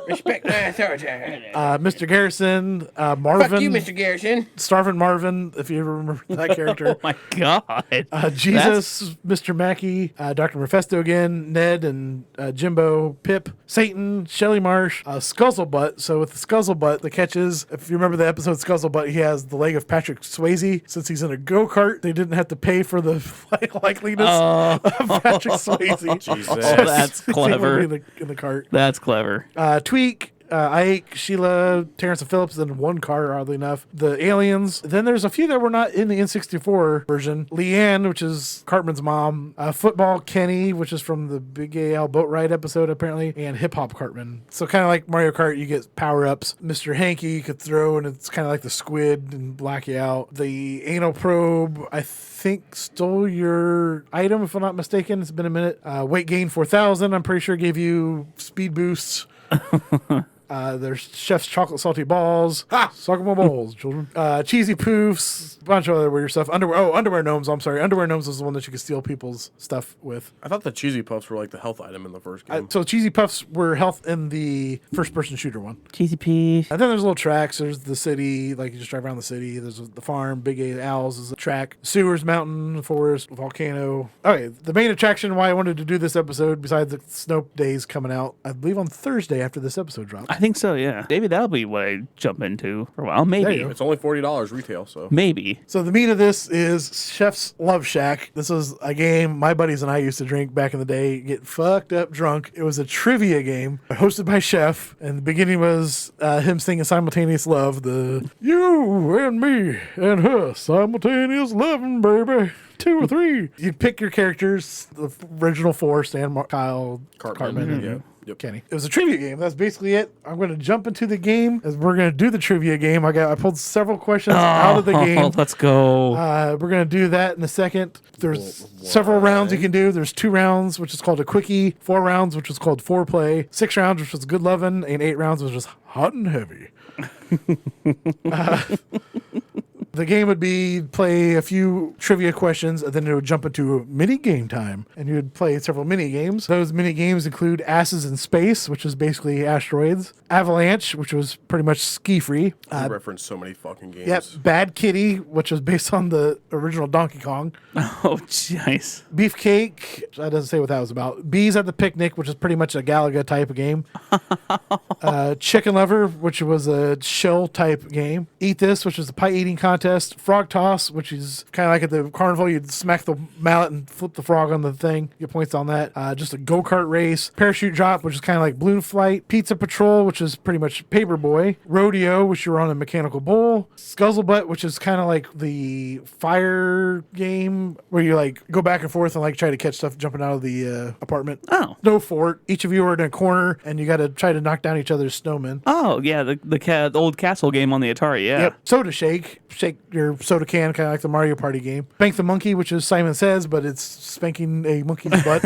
Respect my authority. Mr. Garrison, Marvin. Fuck you, Mr. Garrison. Starvin' Marvin, if you ever remember that character. Oh my god. Jesus, Mr. Mackey, Dr. Mephisto again, Ned and Jimbo, Pip, Satan, Shelly Marsh, Scuzzlebutt. So with the Scuzzlebutt, the catch is, if you remember the episode Scuzzlebutt, he has the leg of Patrick Swayze. Since he's in a go-kart, they didn't have to pay for the likeliness of Patrick Swayze. Jesus. Oh, that's He would clever. be in the cart. That's clever. Tweak, Ike, Sheila, Terrence and Phillips, and one car, oddly enough. The aliens. Then there's a few that were not in the N64 version. Leanne, which is Cartman's mom. Football Kenny, which is from the Big Gay Al boat ride episode, apparently. And Hip Hop Cartman. So kind of like Mario Kart, you get power-ups. Mr. Hanky you could throw, and it's kind of like the squid and black you out. The anal probe, I think stole your item, if I'm not mistaken. It's been a minute. Weight gain 4,000. I'm pretty sure gave you speed boosts. There's Chef's chocolate salty balls. Suck my balls, children. Cheesy poofs, a bunch of other weird stuff. Underwear gnomes. I'm sorry. Underwear gnomes is the one that you could steal people's stuff with. I thought the cheesy puffs were like the health item in the first game. So cheesy puffs were health in the first-person shooter one. Cheesy P. And then there's little tracks. There's the city, like you just drive around the city. There's the farm. Big A Owls is a track. Sewers, mountain, forest, volcano. Okay, the main attraction why I wanted to do this episode, besides the snow days coming out, I believe on Thursday after this episode drops. I think so, yeah. Maybe that'll be what I jump into for a while. There Maybe. you go. It's only $40 retail, so. Maybe. So the meat of this is Chef's Love Shack. This was a game my buddies and I used to drink back in the day, get fucked up drunk. It was a trivia game hosted by Chef, and the beginning was him singing Simultaneous Love, the you and me and her, simultaneous loving, baby. 2 or 3. You'd pick your characters, the original 4, Stan, Kyle, Cartman, and Yeah. Yep. Kenny. It was a trivia game. That's basically it. I'm going to jump into the game as we're going to do the trivia game. I pulled several questions out of the game. Let's go. We're going to do that in a second. There's several rounds you can do. There's 2 rounds, which is called a quickie, 4 rounds, which is called foreplay, 6 rounds, which was good lovin', and 8 rounds, which was hot and heavy. The game would be play a few trivia questions, and then it would jump into mini game time. And you would play several mini games. Those mini games include Asses in Space, which is basically asteroids. Avalanche, which was pretty much ski-free. You reference so many fucking games. Yep. Bad Kitty, which was based on the original Donkey Kong. Oh, jeez. Beefcake, that doesn't say what that was about. Bees at the Picnic, which is pretty much a Galaga type of game. Chicken Lover, which was a shell type game. Eat This, which was a pie eating contest. Frog Toss, which is kind of like at the carnival, you'd smack the mallet and flip the frog on the thing. Get points on that. Just a go-kart race. Parachute Drop, which is kind of like balloon flight. Pizza Patrol, which is pretty much Paperboy. Rodeo, which you're on a mechanical bull. Scuzzlebutt, which is kind of like the fire game where you like go back and forth and like try to catch stuff jumping out of the apartment. Oh. Snow Fort. Each of you are in a corner and you got to try to knock down each other's snowmen. Oh, yeah, the old castle game on the Atari, yeah. Yep. Soda Shake. Shake your soda can, kind of like the Mario Party game. Spank the Monkey, which is Simon Says, but it's spanking a monkey's butt.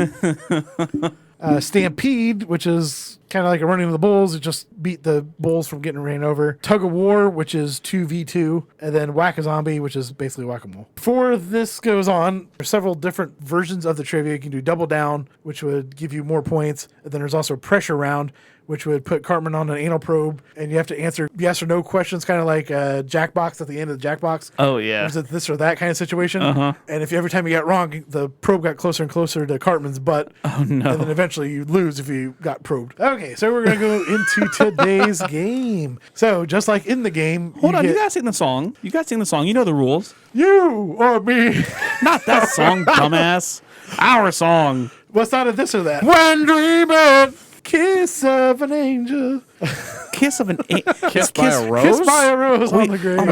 Stampede, which is kind of like a running of the bulls. It just beat the bulls from getting ran over. Tug of War, which is 2v2. And then Whack-A-Zombie, which is basically Whack-A-Mole. Before this goes on, there's several different versions of the trivia. You can do Double Down, which would give you more points. And then there's also Pressure Round, which would put Cartman on an anal probe, and you have to answer yes or no questions, kind of like Jackbox at the end of the Jackbox. Oh, yeah. Was it this or that kind of situation? And if every time you got wrong, the probe got closer and closer to Cartman's butt. Oh, no. And then eventually you'd lose if you got probed. Okay, so we're going to go into today's game. So just like in the game... Hold on, you gotta sing the song. You gotta sing the song. You know the rules. You or me. Not that song, dumbass. Our song. What's out of this or that? When dreaming... Kiss of an angel. Kiss of an angel. Kissed by a rose? Kiss by a rose on the grave.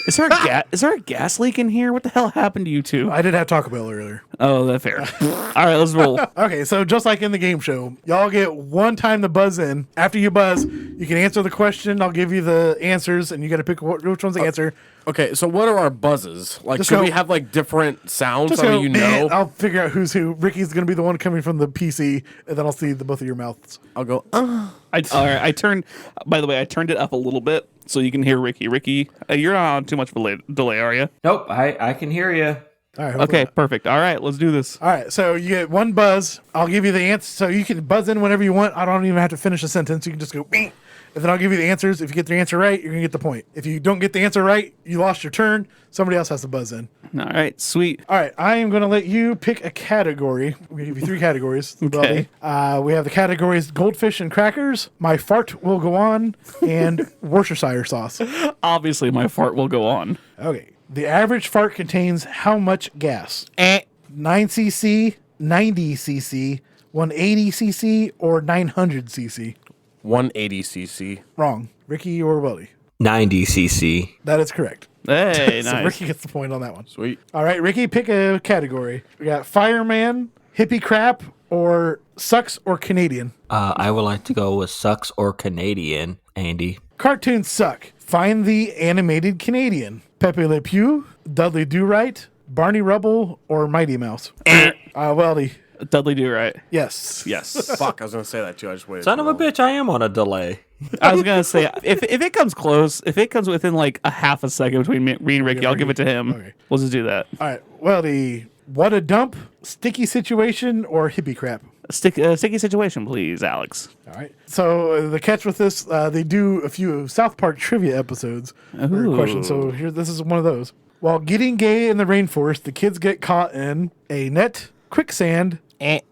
Is there a gas leak in here? What the hell happened to you two? I did have Taco Bell earlier. Oh, that's fair. All right, let's roll. Okay, so just like in the game show, y'all get one time to buzz in. After you buzz, you can answer the question. I'll give you the answers, and you got to pick which one's the answer. Okay, so what are our buzzes? Like, Just should go- we have like different sounds Just so go, you know? I'll figure out who's who. Ricky's going to be the one coming from the PC, and then I'll see the both of your mouths. I'll go. All right, I turned. By the way, I turned it up a little bit so you can hear Ricky. Ricky, you're not on too much of a delay, are you? Nope, I can hear you. All right. hopefully Okay, not. perfect. All right, let's do this. All right, so you get one buzz. I'll give you the answer. So you can buzz in whenever you want. I don't even have to finish a sentence. You can just go, "Bing," and then I'll give you the answers. If you get the answer right, you're going to get the point. If you don't get the answer right, you lost your turn. Somebody else has to buzz in. All right, sweet. All right, I am going to let you pick a category. We give you 3 categories. Okay. We have the categories goldfish and crackers, my fart will go on, and Worcestershire sauce. Obviously, my fart will go on. Okay. The average fart contains how much gas? 9 cc, 90 cc, 180 cc, or 900 cc? 180 cc. Wrong. Ricky or Weldy? 90 cc. That is correct. Hey, So nice. Ricky gets the point on that one. Sweet. All right, Ricky, pick a category. We got fireman, hippie crap, or sucks or Canadian. I would like to go with sucks or Canadian, Andy. Cartoons suck. Find the animated Canadian. Pepe Le Pew, Dudley Do-Right, Barney Rubble, or Mighty Mouse. Weldy. Dudley Do Right. Yes. Yes. Fuck, I was gonna say that too. I just waited. Son too of a long. bitch, I am on a delay. I was gonna say if it comes close, if it comes within like a half a second between me and Ricky, I'll give it to him. Okay. We'll just do that. All right. Weldy. What a dump, sticky situation, or hippie crap? Sticky situation, please, Alex. All right. So the catch with this, they do a few South Park trivia episodes or Ooh. questions. So here, this is one of those. While getting gay in the rainforest, the kids get caught in a net, quicksand,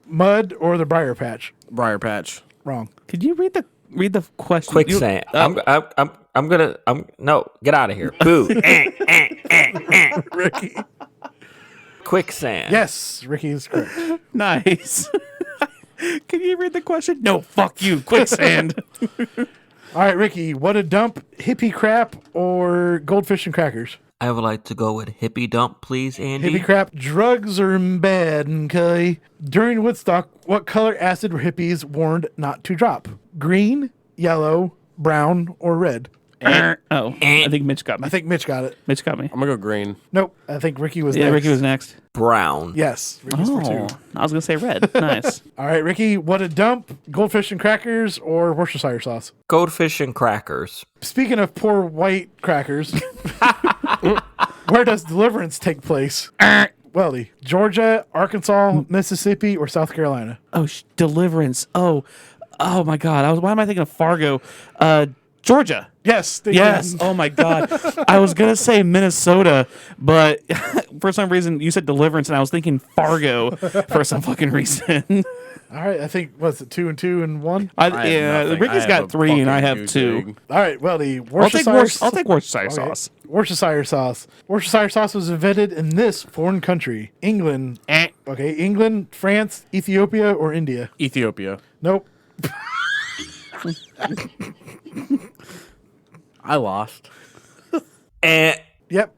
mud, or the briar patch. Briar Patch. Wrong. Could you read the question? Quicksand. I'm gonna no, get out of here. Boo. Ricky. Quicksand. Yes, Ricky is correct. Nice. Can you read the question? No, fuck you. Quicksand. All right, Ricky. What a dump, hippie crap, or goldfish and crackers? I would like to go with hippie dump, please, Andy. Hippie crap, drugs are bad, okay? During Woodstock, what color acid were hippies warned not to drop? Green, yellow, brown, or red? Oh, I think Mitch got me. I think Mitch got it. Mitch got me. I'm gonna go green. Nope, I think Ricky was Yeah, next. Ricky was next. Brown. Yes, Ricky's for Oh, 2. I was gonna say red. Nice. All right, Ricky, what a dump, goldfish and crackers, or Worcestershire sauce? Goldfish and crackers. Speaking of poor white crackers, where does Deliverance take place? Weldy, Georgia, Arkansas, Mississippi, or South Carolina? Oh, Deliverance. Oh my God. Why am I thinking of Fargo? Georgia. Yes. Yes. Oh my God. I was gonna say Minnesota, but for some reason you said Deliverance, and I was thinking Fargo for some fucking reason. All right, I think, what's it, 2 and 2 and 1? I have nothing. Ricky's I got have a 3 and I fucking have goose 2. egg. All right, Weldy, I'll take Worcestershire Okay. sauce. Worcestershire sauce. Worcestershire sauce was invented in this foreign country. England. Okay, England, France, Ethiopia, or India? Ethiopia. Nope. I lost. And Yep.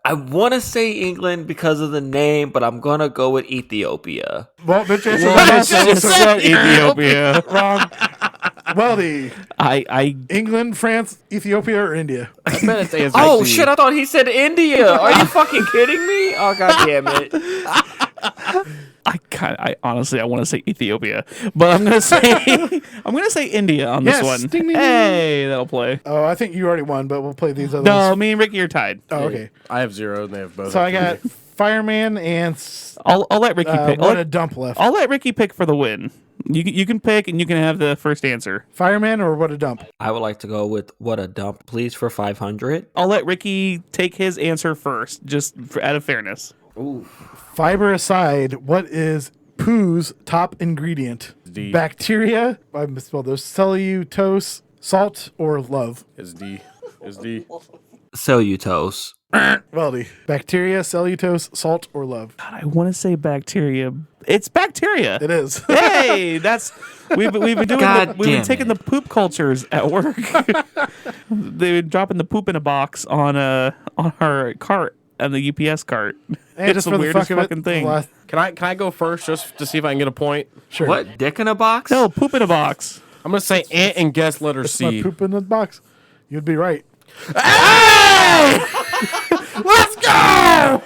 I want to say England because of the name, but I'm gonna go with Ethiopia. Well, Mitch answered Well, that Mitch just said Ethiopia. wrong. Weldy, I England, France, Ethiopia, or India? I bet it's answer Oh C. shit! I thought he said India. Are you fucking kidding me? Oh god damn it! I honestly want to say Ethiopia, but I'm gonna say India on this Yes. one. Ding, ding, ding. Hey, that'll play. Oh, I think you already won, but we'll play these others. No, me and Ricky are tied. Oh, okay. I have 0 and they have both. So I got fireman and I'll let Ricky pick. what a dump left. I'll let Ricky pick for the win. You can pick and you can have the first answer. Fireman or what a dump? I would like to go with what a dump, please, for 500. I'll let Ricky take his answer first, just out of fairness. Fiber aside, what is poo's top ingredient? D. Bacteria, I misspelled those, cellulose, salt, or love? Is D. Is D. Cellulose. Weldy. Bacteria, cellulose, salt, or love? God, I want to say bacteria. It's bacteria. It is. Hey, we've been doing God we've been damn taking the poop cultures at work. They've been dropping the poop in a box on our cart, on the UPS cart. And It's just the for the weirdest fuck of it, fucking thing. Can I go first just to see if I can get a point? Sure. What? Dick in a box? No, poop in a box. I'm gonna say ant and guess letter It's my C. poop in the box. You'd be right. Let's go!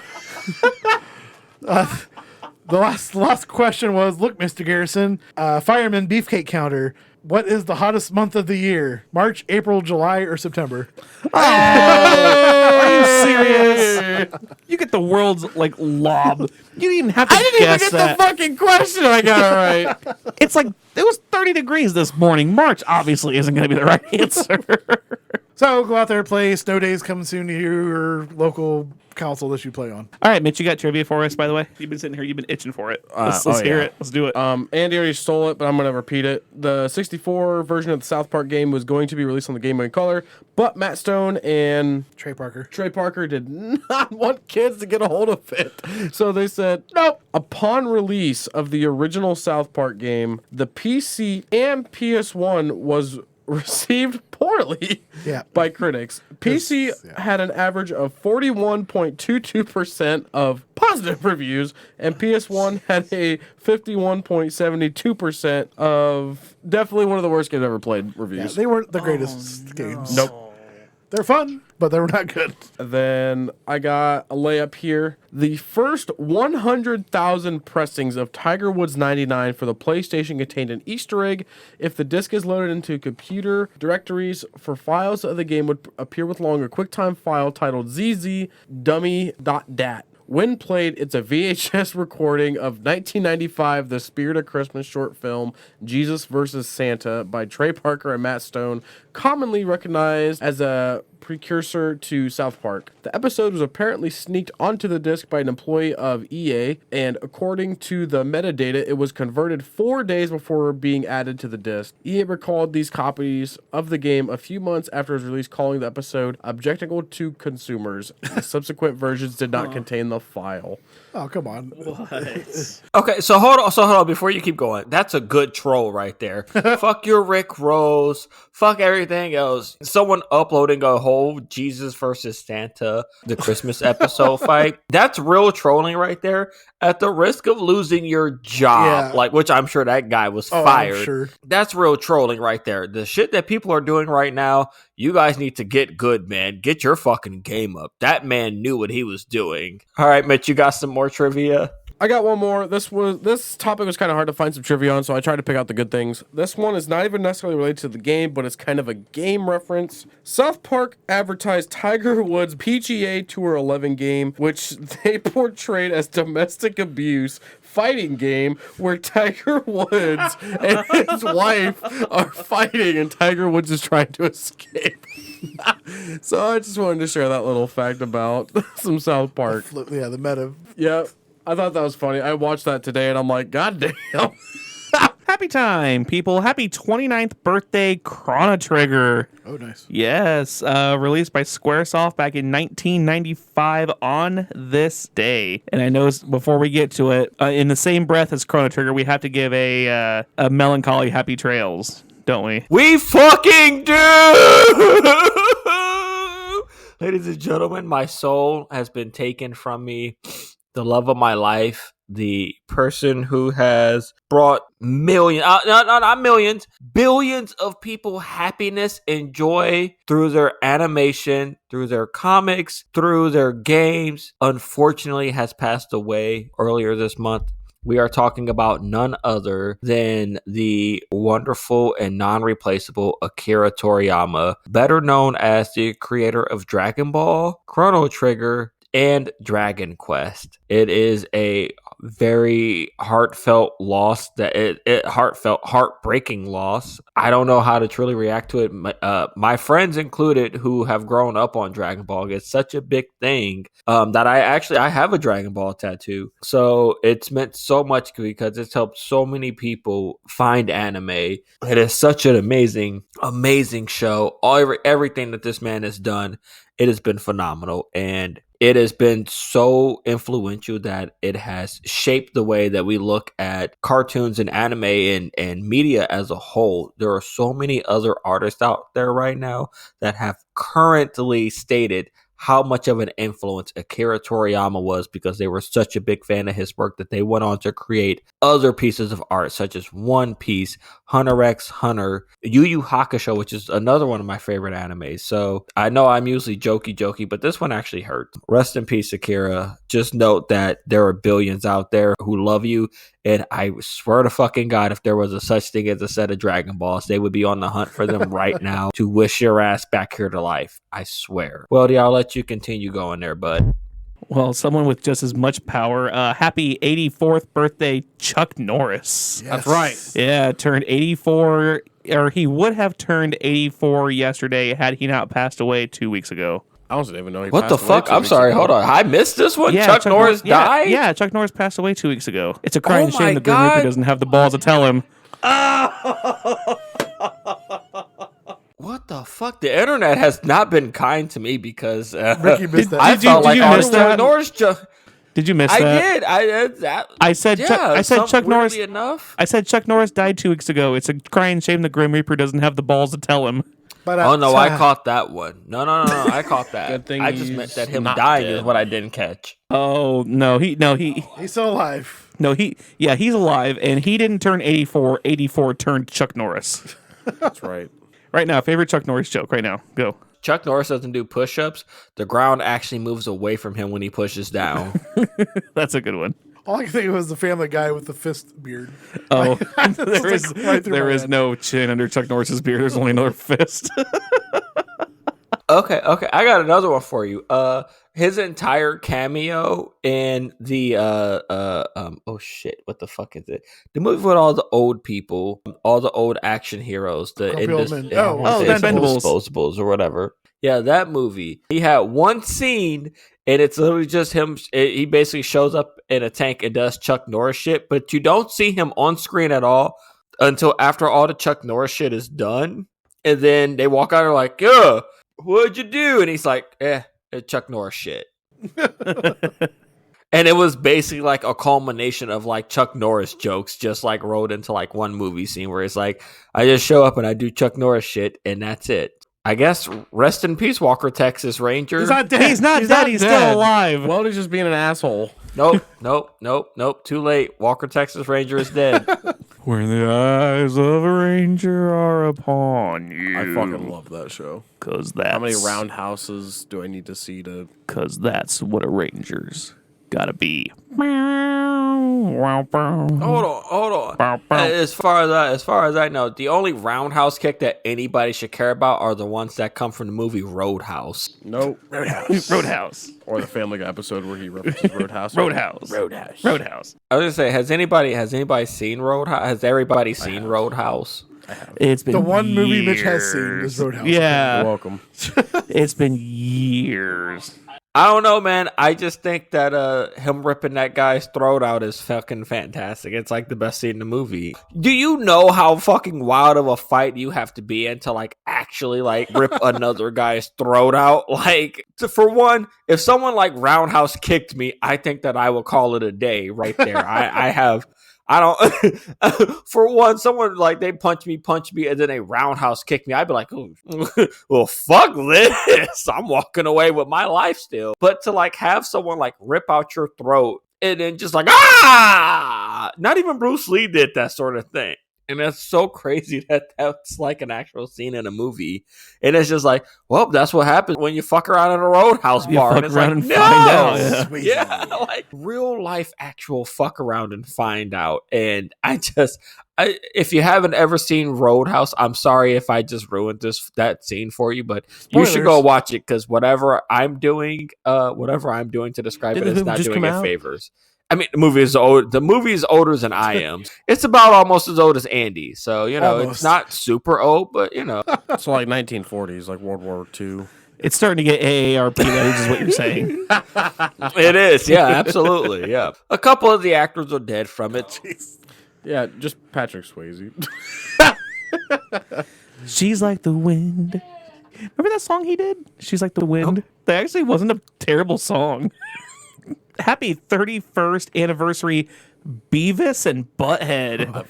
The last question was, look, Mr. Garrison, fireman beefcake counter. What is the hottest month of the year? March, April, July, or September? Are you serious? You get the world's lob. You didn't even have to I didn't even guess get that. the fucking question. I got it right. It's like it was 30 degrees this morning. March obviously isn't going to be the right answer. So go out there, play. Snow Days coming soon to your local console that you play on. All right, Mitch, you got trivia for us, by the way? You've been sitting here. You've been itching for it. Let's hear it. Let's do it. Andy already stole it, but I'm going to repeat it. The 64 version of the South Park game was going to be released on the Game Boy Color, but Matt Stone and Trey Parker. Trey Parker did not want kids to get a hold of it. So they said, nope. Upon release of the original South Park game, the PC and PS1 was received poorly by critics. PC had an average of 41.22% of positive reviews, and PS1 had a 51.72% of definitely one of the worst games I've ever played reviews. They weren't the greatest games. Nope. They're fun, but they were not good. Then I got a layup here. The first 100,000 pressings of Tiger Woods 99 for the PlayStation contained an Easter egg. If the disc is loaded into computer directories for files of the game would appear with along a QuickTime file titled zzDummy.dat. When played, it's a VHS recording of 1995, The Spirit of Christmas short film, Jesus vs. Santa by Trey Parker and Matt Stone, commonly recognized as a precursor to South Park. The episode was apparently sneaked onto the disc by an employee of EA, and according to the metadata, it was converted 4 days before being added to the disc. EA recalled these copies of the game a few months after its release, calling the episode objectionable to consumers. The subsequent versions did not contain the file. Oh, come on. Okay, so hold on. Before you keep going, that's a good troll right there. Fuck your Rick Rose. Fuck everything else. Someone uploading a whole Jesus versus Santa, the Christmas episode fight. That's real trolling right there. At the risk of losing your job, which I'm sure that guy was fired. I'm sure. That's real trolling right there. The shit that people are doing right now, you guys need to get good, man. Get your fucking game up. That man knew what he was doing. All right, Mitch, you got some more trivia? I got one more. This topic was kind of hard to find some trivia on, so I tried to pick out the good things. This one is not even necessarily related to the game, but it's kind of a game reference. South Park advertised Tiger Woods' PGA Tour 11 game, which they portrayed as domestic abuse fighting game where Tiger Woods and his wife are fighting and Tiger Woods is trying to escape. So I just wanted to share that little fact about some South Park. The meta. Yep. I thought that was funny. I watched that today and I'm like, God damn. Happy time, people. Happy 29th birthday, Chrono Trigger. Oh, nice. Yes, released by Squaresoft back in 1995 on this day. And I know before we get to it, in the same breath as Chrono Trigger, we have to give a melancholy happy trails, don't we? We fucking do! Ladies and gentlemen, my soul has been taken from me. The love of my life, the person who has brought billions of people happiness and joy through their animation, through their comics, through their games, unfortunately has passed away earlier this month. We are talking about none other than the wonderful and non-replaceable Akira Toriyama, better known as the creator of Dragon Ball, Chrono Trigger, and Dragon Quest. It is a very heartfelt loss, heartbreaking loss. I don't know how to truly react to it. My friends included who have grown up on Dragon Ball. It's such a big thing that I have a Dragon Ball tattoo. So it's meant so much because it's helped so many people find anime. It is such an amazing show. Everything that this man has done, it has been phenomenal. And it has been so influential that it has shaped the way that we look at cartoons and anime and media as a whole. There are so many other artists out there right now that have currently stated how much of an influence Akira Toriyama was because they were such a big fan of his work that they went on to create other pieces of art such as One Piece, Hunter x Hunter, Yu Yu Hakusho, which is another one of my favorite animes. So I know I'm usually jokey, but this one actually hurt. Rest in peace, Akira. Just note that there are billions out there who love you, and I swear to fucking God, if there was a such thing as a set of Dragon Balls, they would be on the hunt for them right now to wish your ass back here to life. I swear. Well, I'll let you continue going there, bud. Well, someone with just as much power. Happy 84th birthday, Chuck Norris. That's right. Yeah, turned 84, or he would have turned 84 yesterday had he not passed away 2 weeks ago. I don't even know he What the passed away fuck? 2 I'm weeks sorry. ago. Hold on. I missed this one. Chuck Norris died? Yeah, Chuck Norris passed away 2 weeks ago. It's a crying Oh my shame the Grim Reaper God. doesn't have the balls to tell him. What the fuck? The internet has not been kind to me because Ricky missed that. I Did you- felt did like you all miss the that? Norris. Did you miss I that? did. I said Chuck Norris. weirdly enough. I said Chuck Norris died 2 weeks ago. It's a crying shame the Grim Reaper doesn't have the balls to tell him. But Oh no, I caught that one. No, I caught that. Good thing I just he's meant that him not dying dead. is what I didn't catch. Oh he's still alive. he's alive, and he didn't turn 84. 84 turned Chuck Norris. That's right. Right now, favorite Chuck Norris joke. Right now, go. Chuck Norris doesn't do push-ups. The ground actually moves away from him when he pushes down. That's a good one. All I could think of was the Family Guy with the fist beard. Oh, That's there is like right through there my is head. no chin under Chuck Norris's beard. There's only another fist. Okay. I got another one for you. His entire cameo in the oh shit, what the fuck is it? The movie with all the old people, all the old action heroes, the Grumpy old men. Oh, the Expendables. Disposables or whatever. Yeah, that movie. He had one scene, and it's literally just him. He basically shows up in a tank and does Chuck Norris shit, but you don't see him on screen at all until after all the Chuck Norris shit is done, and then they walk out and are like, "Yeah, what'd you do?" And he's like, Chuck Norris shit. And it was basically like a culmination of like Chuck Norris jokes just like rolled into like one movie scene where it's like, I just show up and I do Chuck Norris shit and that's it. I guess rest in peace, Walker, Texas Ranger. He's not dead. He's not dead. He's still alive. Well, he's just being an asshole. Nope. Too late. Walker, Texas Ranger is dead. When the eyes of a ranger are upon you. I fucking love that show. Cause that's How many roundhouses do I need to see to? Cause that's what a ranger's gotta be. Hold on. As far as I know, the only roundhouse kick that anybody should care about are the ones that come from the movie Roadhouse. Nope. Roadhouse. Or the Family Guy episode where he references Roadhouse. Roadhouse. I was gonna say, has anybody seen Roadhouse? Has everybody seen Roadhouse? It's been The one movie Mitch has years. seen is Roadhouse. You're Yeah, welcome. it's been years. I don't know, man. I just think that him ripping that guy's throat out is fucking fantastic. It's like the best scene in the movie. Do you know how fucking wild of a fight you have to be in to like actually like rip another guy's throat out? Like, for one, if someone like roundhouse kicked me, I think that I will call it a day right there. I don't. For one, someone like they punch me, and then they roundhouse kick me. I'd be like, "Ooh, well, fuck this. I'm walking away with my life still." But to like have someone like rip out your throat and then just like not even Bruce Lee did that sort of thing. And that's so crazy that that's like an actual scene in a movie. And it's just like, well, that's what happens when you fuck around in a Roadhouse You bar. fuck And it's around like, and no! find out, Yeah, like real life actual fuck around and find out. And if you haven't ever seen Roadhouse, I'm sorry if I just ruined that scene for you, but you should go watch it because whatever I'm doing to describe Didn't it the is movie not just doing come it out? favors. I mean, the movie is old. The movie is older than I am. It's about almost as old as Andy. So, you know, Almost. it's not super old, but, you know. So like 1940s, like World War II. It's starting to get AARP loads, is what you're saying. It is. Yeah, absolutely. Yeah. A couple of the actors are dead from it. Yeah, just Patrick Swayze. She's like the wind Remember that song he did? She's Like the Wind? That actually wasn't a terrible song. Happy 31st anniversary, Beavis and Butthead.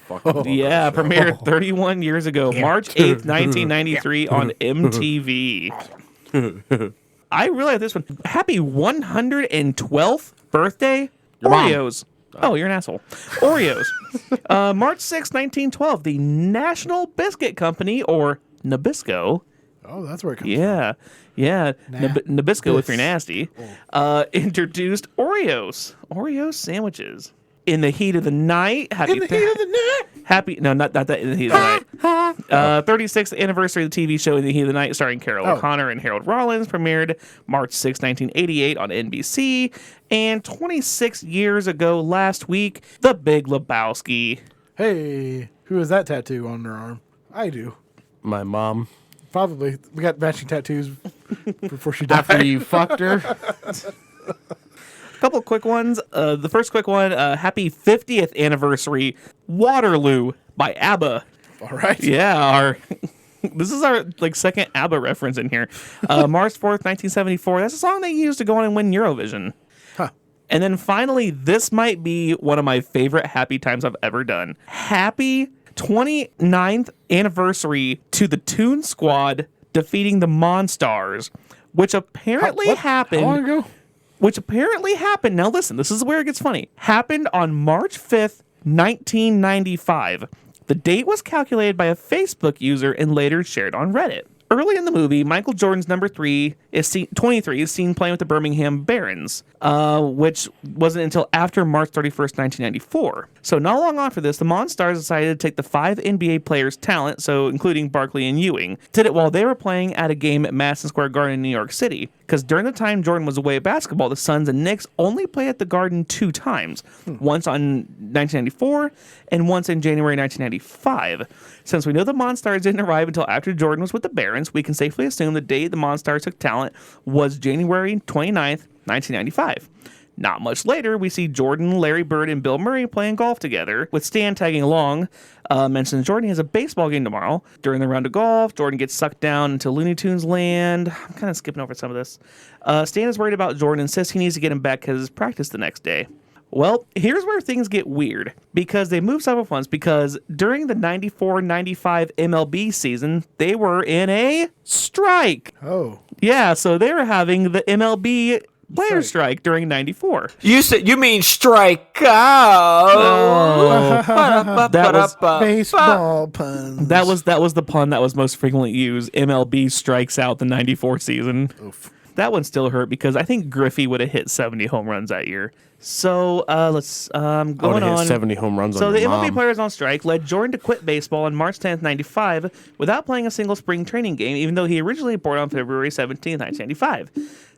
Yeah, premiered 31 years ago, March 8th, 1993 on MTV. I really like this one. Happy 112th birthday, Oreos. Oh, you're an asshole. Oreos. March 6, 1912, the National Biscuit Company, or Nabisco. Oh, that's where it comes Yeah. Nabisco if you're nasty. Introduced Oreos. Oreo sandwiches. In the Heat of the Night. from. In the heat of the night. No, not that. In the Heat of the Night. 36th anniversary of the TV show In the Heat of the Night, starring Carol O'Connor and Harold Rollins, premiered March 6, 1988 on NBC. And 26 years ago last week, The Big Lebowski. Hey, who has that tattoo on their arm? I do. My mom. Probably. We got matching tattoos before she died. After you fucked her. Couple quick ones. The first quick one, happy 50th anniversary, Waterloo by ABBA. All right. Yeah, this is our second ABBA reference in here. March 4th, 1974. That's a song they used to go on and win Eurovision. Huh. And then finally, this might be one of my favorite happy times I've ever done. Happy 29th anniversary to the Toon Squad defeating the Monstars, which apparently happened. How long ago? Which apparently happened. Now listen, this is where it gets funny. Happened on March 5th, 1995. The date was calculated by a Facebook user and later shared on Reddit. Early in the movie, Michael Jordan's number 23 is seen playing with the Birmingham Barons, which wasn't until after March 31st, 1994. So not long after this, the Monstars decided to take the 5 NBA players' talent, so including Barkley and Ewing, did it while they were playing at a game at Madison Square Garden in New York City. Because during the time Jordan was away at basketball, the Suns and Knicks only played at the Garden 2 times, once on 1994 and once in January 1995. Since we know the Monstars didn't arrive until after Jordan was with the Barons, we can safely assume the date the Monstars took talent was January 29th, 1995. Not much later, we see Jordan, Larry Bird, and Bill Murray playing golf together, with Stan tagging along. Mentions Jordan has a baseball game tomorrow. During the round of golf, Jordan gets sucked down into Looney Tunes land. I'm kind of skipping over some of this. Stan is worried about Jordan and insists he needs to get him back because practice the next day. Well, here's where things get weird, because they moved several funds, because during the 94-95 MLB season, they were in a strike. Oh. Yeah, so they were having the MLB player strike during 94. You mean strike out? That was Baseball puns. that was the pun that was most frequently used. MLB strikes out the 94 season. Oof. That one still hurt because I think Griffey would have hit 70 home runs that year. So let's going hit on. 70 home runs So on the your MLB mom. players on strike led Jordan to quit baseball on March 10th, 95, without playing a single spring training game, even though he originally reported on February 17th, 1995.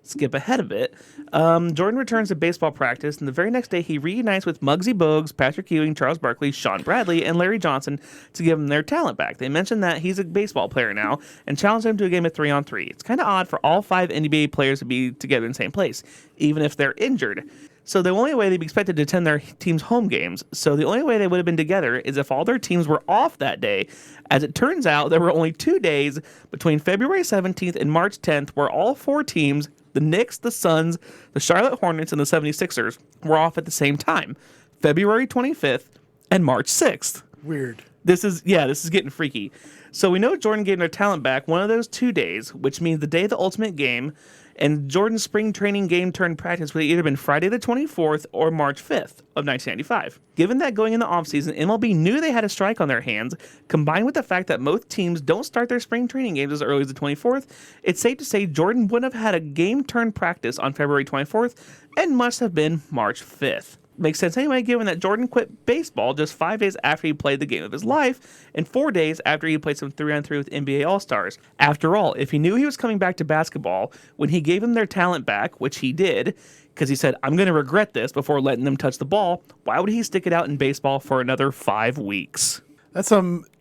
Skip ahead a bit. Jordan returns to baseball practice, and the very next day he reunites with Muggsy Bogues, Patrick Ewing, Charles Barkley, Sean Bradley, and Larry Johnson to give them their talent back. They mentioned that he's a baseball player now and challenged him to a game of 3-on-3. It's kind of odd for all 5 NBA players to be together in the same place, even if they're injured. So the only way they'd be expected to attend their team's home games. So the only way they would have been together is if all their teams were off that day. As it turns out, there were only 2 days between February 17th and March 10th where all 4 teams, the Knicks, the Suns, the Charlotte Hornets, and the 76ers, were off at the same time. February 25th and March 6th. Weird. This is getting freaky. So we know Jordan gave their talent back one of those 2 days, which means the day of the ultimate game, and Jordan's spring training game turned practice would have either been Friday the 24th or March 5th of 1995. Given that going in the offseason, MLB knew they had a strike on their hands, combined with the fact that most teams don't start their spring training games as early as the 24th, it's safe to say Jordan wouldn't have had a game turned practice on February 24th and must have been March 5th. Makes sense anyway, given that Jordan quit baseball just 5 days after he played the game of his life and 4 days after he played some 3-on-3 with NBA All-Stars. After all, if he knew he was coming back to basketball when he gave them their talent back, which he did, because he said, I'm going to regret this before letting them touch the ball, why would he stick it out in baseball for another 5 weeks? That's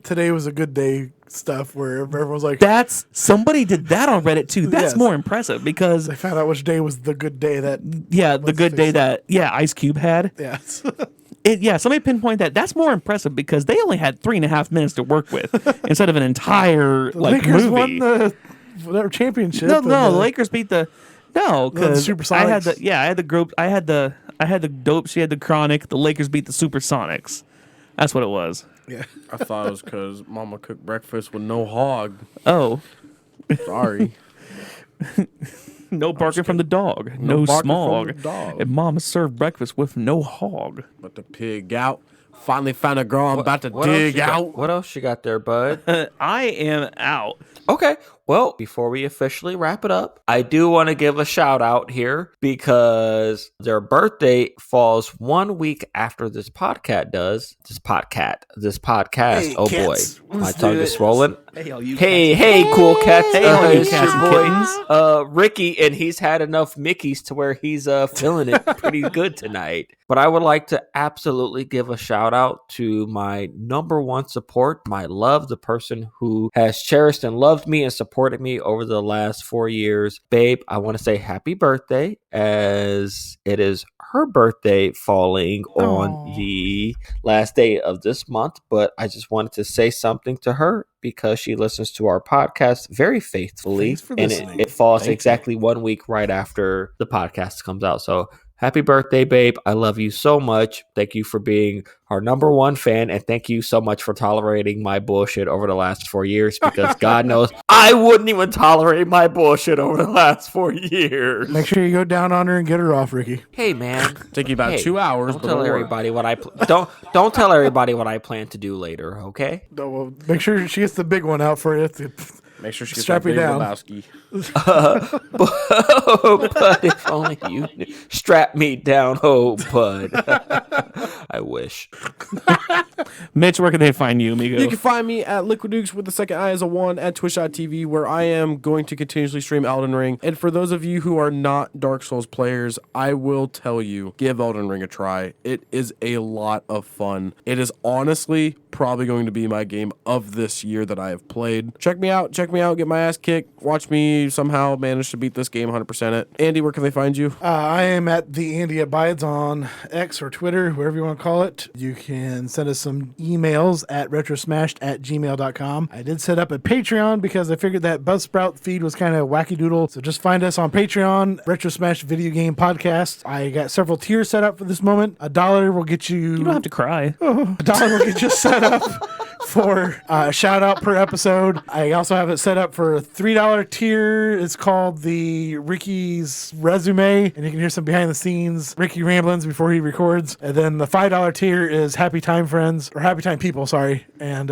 today was a good day stuff where everyone's like, Somebody did that on Reddit too. That's Yes. more impressive because, they found out which day was the good day that. the good day that, Ice Cube had. Yes. Somebody pinpointed that. That's more impressive because they only had 3.5 minutes to work with instead of an entire Lakers movie. won the whatever championship. No, and, the Lakers beat the. No, because Supersonics. I had the group. I had the dope. She had the chronic. The Lakers beat the Supersonics. That's what it was. Yeah. I thought it was because Mama cooked breakfast with no hog. Oh, Sorry. no barking from the dog. No barking smog. from the dog. And Mama served breakfast with no hog. But the pig out. Finally found a girl I'm about to What else dig you got- out. What else you got there, bud? I am out. Okay. Well, before we officially wrap it up, I do want to give a shout out here because their birthday falls 1 week after this podcast does. This podcast. Hey, Oh cats. boy, my Let's tongue do is this. swollen. Hey, all you Hey, cool cats. Hey, all you It's cats your and boy, kittens. Ricky, and he's had enough Mickeys to where he's feeling it pretty good tonight. But I would like to absolutely give a shout out to my number one support, my love, the person who has cherished and loved me and supported me over the last 4 years. Babe, I want to say happy birthday, as it is her birthday falling on the last day of this month. But I just wanted to say something to her because she listens to our podcast very faithfully. Thanks for And listening. it falls exactly 1 week right after the podcast comes out. So happy birthday, babe. I love you so much. Thank you for being our number one fan. And thank you so much for tolerating my bullshit over the last 4 years, because God knows I wouldn't even tolerate my bullshit over the last 4 years. Make sure you go down on her and get her off, Ricky. Hey, man. Take you about 2 hours. Don't but tell it'll work. everybody what I don't tell everybody what I plan to do later, okay? No, well, make sure she gets the big one out for you. Make sure she gets Strap that you big down. Lebowski. But if only you knew. Strap me down, oh bud. I wish. Mitch, where can they find you, amigo? You can find me at Liquid Dukes with the second I as a 1 at twitch.tv, where I am going to continuously stream Elden Ring. And for those of you who are not Dark Souls players, I will tell you, give Elden Ring a try. It is a lot of fun. It is honestly probably going to be my game of this year that I have played. Check me out, get my ass kicked, watch me somehow manage to beat this game 100% it. Andy, where can they find you? I am at the Andy Abides on X or Twitter, wherever you want to call it. You can send us some emails at retrosmashed@gmail.com. I did set up a Patreon because I figured that Buzzsprout feed was kind of wacky doodle. So just find us on Patreon, Retro Smash Video Game Podcast. I got several tiers set up for this moment. $1 will get you. You don't have to cry. $1 will get you set up for a shout out per episode. I also have it set up for a $3 tier. It's called the Ricky's Resume, and you can hear some behind the scenes Ricky ramblings before he records. And then the $5 tier is Happy Time Friends, or Happy Time People, sorry. And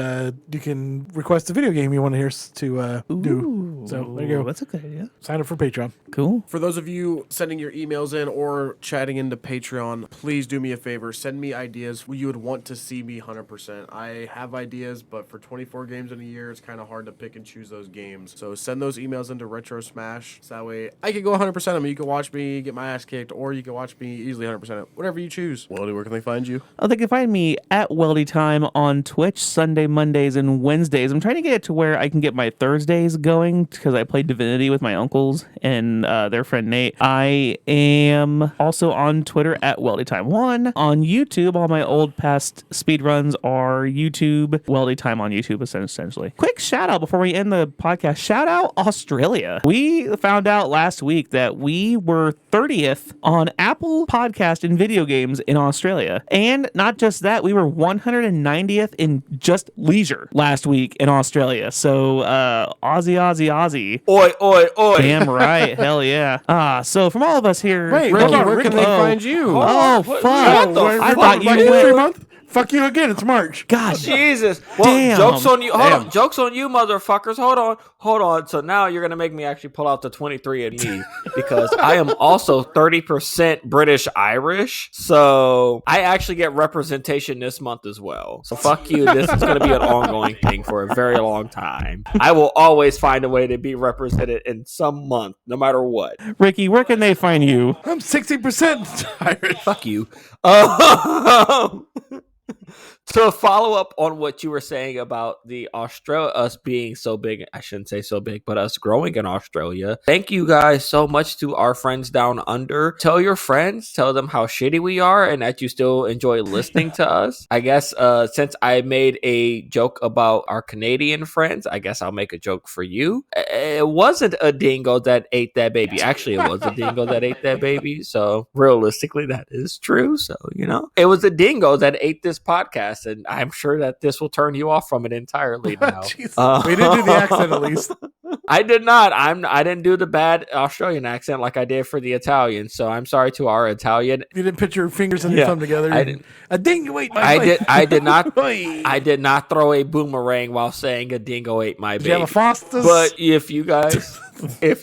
you can request a video game you want to hear us to do. So there you go. That's a good idea. Sign up for Patreon. Cool. For those of you sending your emails in or chatting into Patreon, please do me a favor. Send me ideas you would want to see me 100%. I have ideas, but for 24 games in a year, it's kind of hard to pick and choose those games. So send those emails into Retro Smash. So that way I can go 100% of them. You can watch me get my ass kicked, or you can watch me easily 100% it. Whatever you choose. Weldy, where can they find you? They can find me at Weldy Time on Twitch Sunday, Mondays, and Wednesdays. I'm trying to get it to where I can get my Thursdays going because I play Divinity with my uncles and their friend Nate. I am also on Twitter at WeldyTime1. On YouTube, all my old past speedruns are YouTube, Weldy Time on YouTube, essentially. Quick shout out before we end the podcast. Shout out Australia. We found out last week that we were 30th on Apple Podcast in video games in Australia. And not just that, we were 190th in just leisure last week in Australia. So, Aussie. Oi, oi, oi. Damn right. Hell yeah. So from all of us here. Wait, Ricky, hold on, where can they find you? Oh, What- fuck. what the I fuck? thought you History went. Month? Fuck you again. It's March. God. Jesus. Well, Damn. joke's on you. Hold Damn. on. Joke's on you, motherfuckers. Hold on. So now you're going to make me actually pull out the 23 and me because I am also 30% British Irish. So I actually get representation this month as well. So fuck you. This is going to be an ongoing thing for a very long time. I will always find a way to be represented in some month, no matter what. Ricky, where can they find you? I'm 60% Irish. Fuck you. To follow up on what you were saying about the us being so big, I shouldn't say so big, but us growing in Australia. Thank you guys so much to our friends down under. Tell your friends, tell them how shitty we are and that you still enjoy listening to us. I guess since I made a joke about our Canadian friends, I guess I'll make a joke for you. It wasn't a dingo that ate that baby. Actually, it was a dingo that ate that baby. So realistically, that is true. So, it was a dingo that ate this podcast. And I'm sure that this will turn you off from it entirely now. We didn't do the accent at least. I did not. I didn't do the bad Australian accent like I did for the Italian. So I'm sorry to our Italian. You didn't put your fingers and your thumb together. I didn't. A dingo ate my I did not. I did not throw a boomerang while saying a dingo ate my baby. You have a Foster's? But if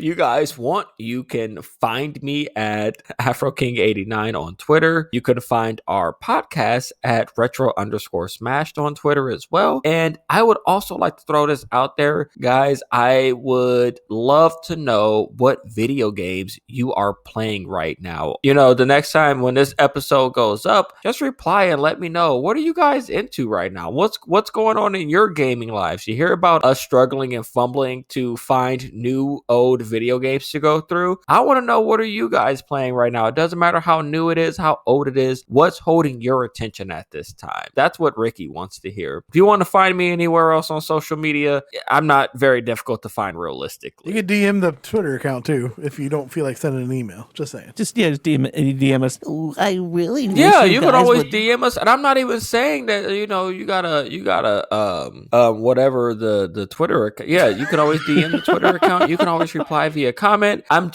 you guys want, you can find me at AfroKing89 on Twitter. You can find our podcast at retro_smashed on Twitter as well. And I would also like to throw this out there, guys. I would love to know what video games you are playing right now. The next time when this episode goes up, just reply and let me know, what are you guys into right now? What's going on in your gaming lives? You hear about us struggling and fumbling to find new old video games to go through. I want to know, what are you guys playing right now? It doesn't matter how new it is, how old it is. What's holding your attention at this time? That's what Ricky wants to hear. If you want to find me anywhere else on social media, I'm not very difficult to find realistically. You can DM the Twitter account too if you don't feel like sending an email. Just saying. Just DM us. Ooh, I really wish You can guys always would- DM us, and I'm not even saying that you gotta whatever the Twitter account. Yeah, you can always DM the Twitter account. You can always reply via comment. I'm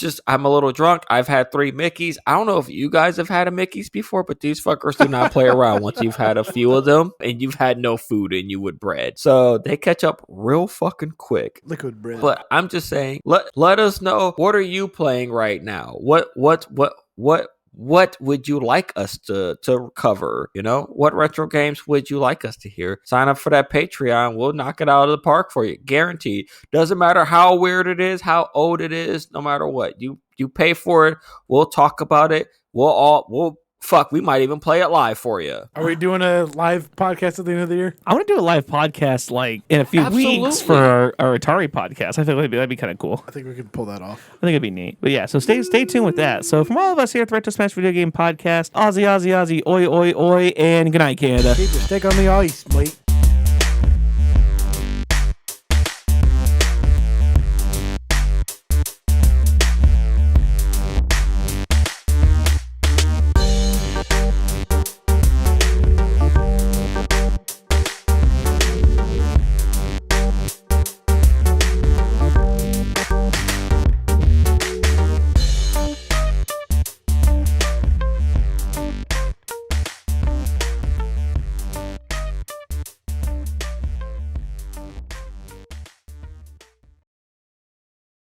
a little drunk. I've had 3 Mickeys. I don't know if you guys have had a Mickey's before, but these fuckers do not play around once you've had a few of them and you've had no food in you with bread. So they catch up real fucking quick. Liquid bread. But I'm just saying, let us know, what are you playing right now? What would you like us to cover? What retro games would you like us to hear? Sign up for that Patreon. We'll knock it out of the park for you. Guaranteed. Doesn't matter how weird it is, how old it is, no matter what. You pay for it. We'll talk about it. We might even play it live for you. Are we doing a live podcast at the end of the year? I want to do a live podcast like in a few weeks for our Atari podcast. I think that'd be kind of cool. I think we could pull that off. I think it'd be neat. But yeah, so stay tuned with that. So from all of us here at the Retro Smash Video Game Podcast, Aussie, oi, oi, oi, and good night, Canada. Keep your stick on the ice, mate.